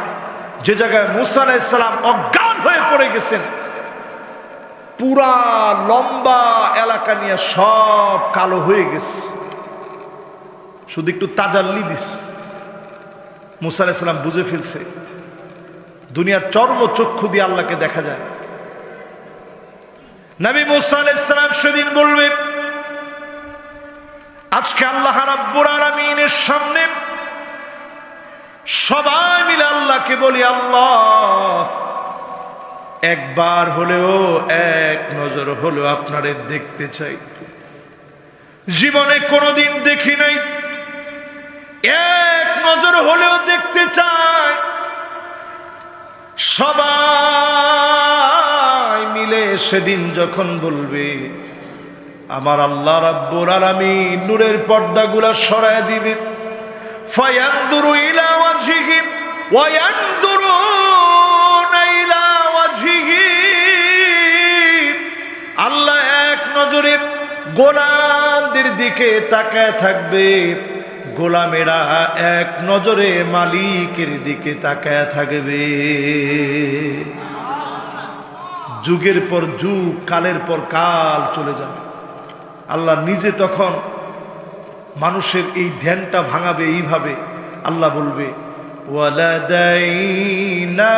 যে জায়গায় মূসা আলাইহিস সালাম অজ্ঞান হয়ে পড়ে গেছেন, পুরা লম্বা এলাকা নিয়ে সব কালো হয়ে গেছে, শুধু একটু তাজাল্লি দিস। মূসা আলাইহিস সালাম বুঝে ফেলছে, দুনিয়ার চর্ম চক্ষু দিয়ে আল্লাহকে দেখা যায়। নবী মূসা আলাইহিস সালাম সেদিন বলবে, আজকে আল্লাহ রাব্বুল আলামিনের সামনে সবাই মিলে আল্লাহকে বলি, আল্লাহ একবার হলেও, এক নজর হলেও আপনারে দেখতে চাই। জীবনে কোনোদিন দেখি নাই, এক নজর হলেও দেখতে চাই। সবাই মিলে সেদিন যখন বলবে, আমার আল্লাহ রাব্বুল আলামিন নূরের পর্দাগুলা সরায় দিবে। ফায়ানযুরু ইলা ওয়াজহিহি ওয়া ইয়ানযুরুনা ইলা ওয়াজহিহি, আল্লাহ এক নজরে গোলামদের দিকে তাকায় থাকবে, গোলামেরা এক নজরে মালিকের দিকে তাকায় থাকবে। যুগের পর যুগ, কালের পর কাল চলে যাবে। আল্লাহ নিজে তখন মানুষের এই ধ্যানটা ভাঙাবে এইভাবে। আল্লাহ বলবে ওয়ালাদাইনা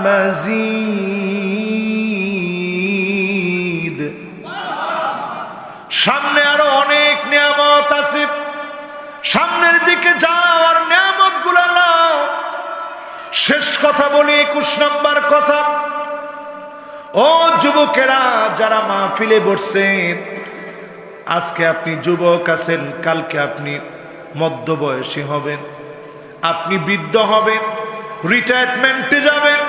মাজিদ, সামনে আরো অনেক নিয়ামত আছে, সামনের দিকে যাও আর নিয়ামত গুলা নাও। শেষ কথা বলি, 21 নম্বর কথা। ও যুবকেরা যারা মাহফিলে বসছেন, আজকে আপনি যুবক আছেন, কালকে আপনি মধ্যবয়সী হবেন, আপনি বৃদ্ধ হবেন, রিটায়ারমেন্টে যাবেন।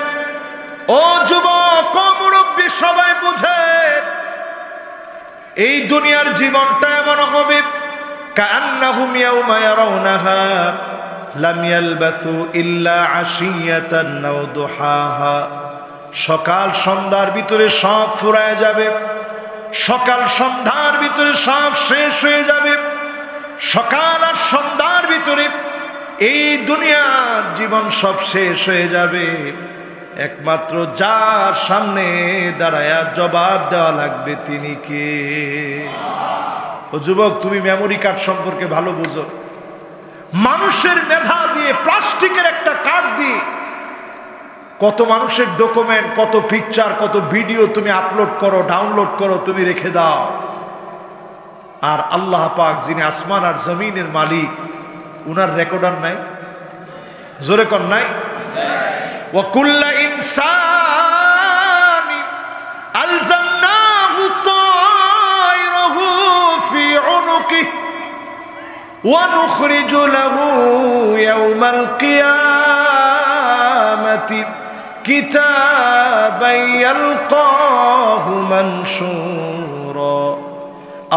ও যুবক, ও মুরব্বী, সবাই বুঝেন এই দুনিয়ার জীবনটা এমন হবে কাআন্নাহুম ইয়াওমা ইয়ারাউনাহা লাম ইয়ালবাসু ইল্লা আশিয়াতান আও দুহাহা। সকাল সন্ধ্যার ভিতরে সব ফুরায় যাবে, সকাল সন্ধ্যার ভিতরে সব শেষ হয়ে যাবে। সকাল আর সন্ধ্যার ভিতরে এই দুনিয়ার জীবন সব শেষ হয়ে যাবে। একমাত্র যার সামনে দাঁড়ায়া জবাব দেওয়া লাগবে তিনি কে? ও যুবক, তুমি মেমোরি কার্ড সম্পর্কে ভালো বুঝো। মানুষের মেধা দিয়ে, প্লাস্টিকের একটা কার্ড দিয়ে কত মানুষের ডকুমেন্ট, কত পিকচার, কত ভিডিও তুমি আপলোড করো, ডাউনলোড করো, তুমি রেখে দাও। আর আল্লাহ পাক যিনি আসমান আর জমিনের মালিক, উনার রেকর্ডার নাই? জোরে কর নাই? ওয়া কুল্লা ইনসানিন আলজামনাহু তায়রাহু ফি উনুকিহি ওয়া নুখরিজু লাহু ইয়াওমাল কিয়ামাতি কিতাবান ইয়ালকাহু মানশুরা।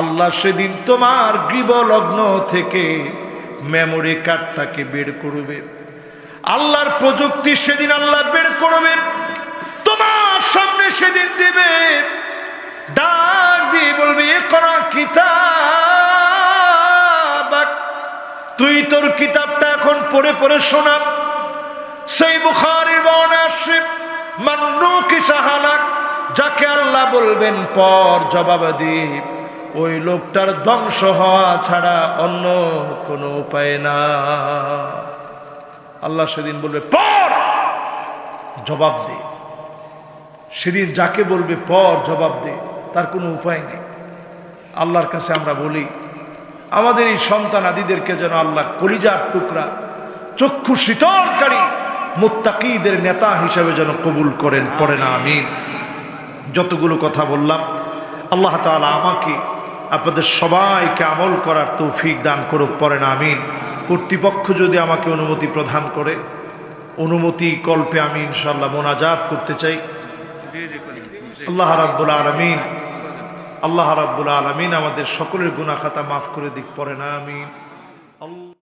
আল্লাহ সেদিন তোমার গৃহলগ্ন থেকে মেমোরি কার্ডটাকে বের করবে। আল্লাহর প্রযুক্তি সেদিন আল্লাহ বের করবেন, তোমার সামনে সেদিন দিবে, ডাক দিয়ে বলবে ইকরা কিতাবাক, তুই তোর কিতাবটা এখন পড়ে পড়ে শোনা। সেই বুখারীর বর্ণনা আসছে মান নুকিশা হালাক, যাকে আল্লাহ বলবেন পর জবাব দি, ওই লোকটার ধ্বংস হওয়া ছাড়া অন্য কোনো উপায় না। আল্লাহ সেদিন বলবে পর জবাব দে। সেদিন যাকে বলবে পর জবাব দে, তার কোনো উপায় নেই। আল্লাহর কাছে আমরা বলি আমাদের এই সন্তান আদিদেরকে যেন আল্লাহ কলিজার টুকরা, চক্ষু শীতলকারী মুত্তাকিদের নেতা হিসেবে যেন কবুল করেন, পড়ে না আমিন। যতগুলো কথা বললাম, আল্লাহ তাআলা আমাকে আপনাদের সবাইকে আমল করার তৌফিক দান করুক, পড়ে না আমিন। কর্তৃপক্ষ যদি আমাকে অনুমতি প্রদান করে, অনুমতি কল্পে আমি ইনশাআল্লাহ মোনাজাত করতে চাই। আল্লাহ রাব্বুল আলামিন, আল্লাহ রাব্বুল আলামিন আমাদের সকলের গুনাহ খাতা মাফ করে দিক, পড়ে না আমিন।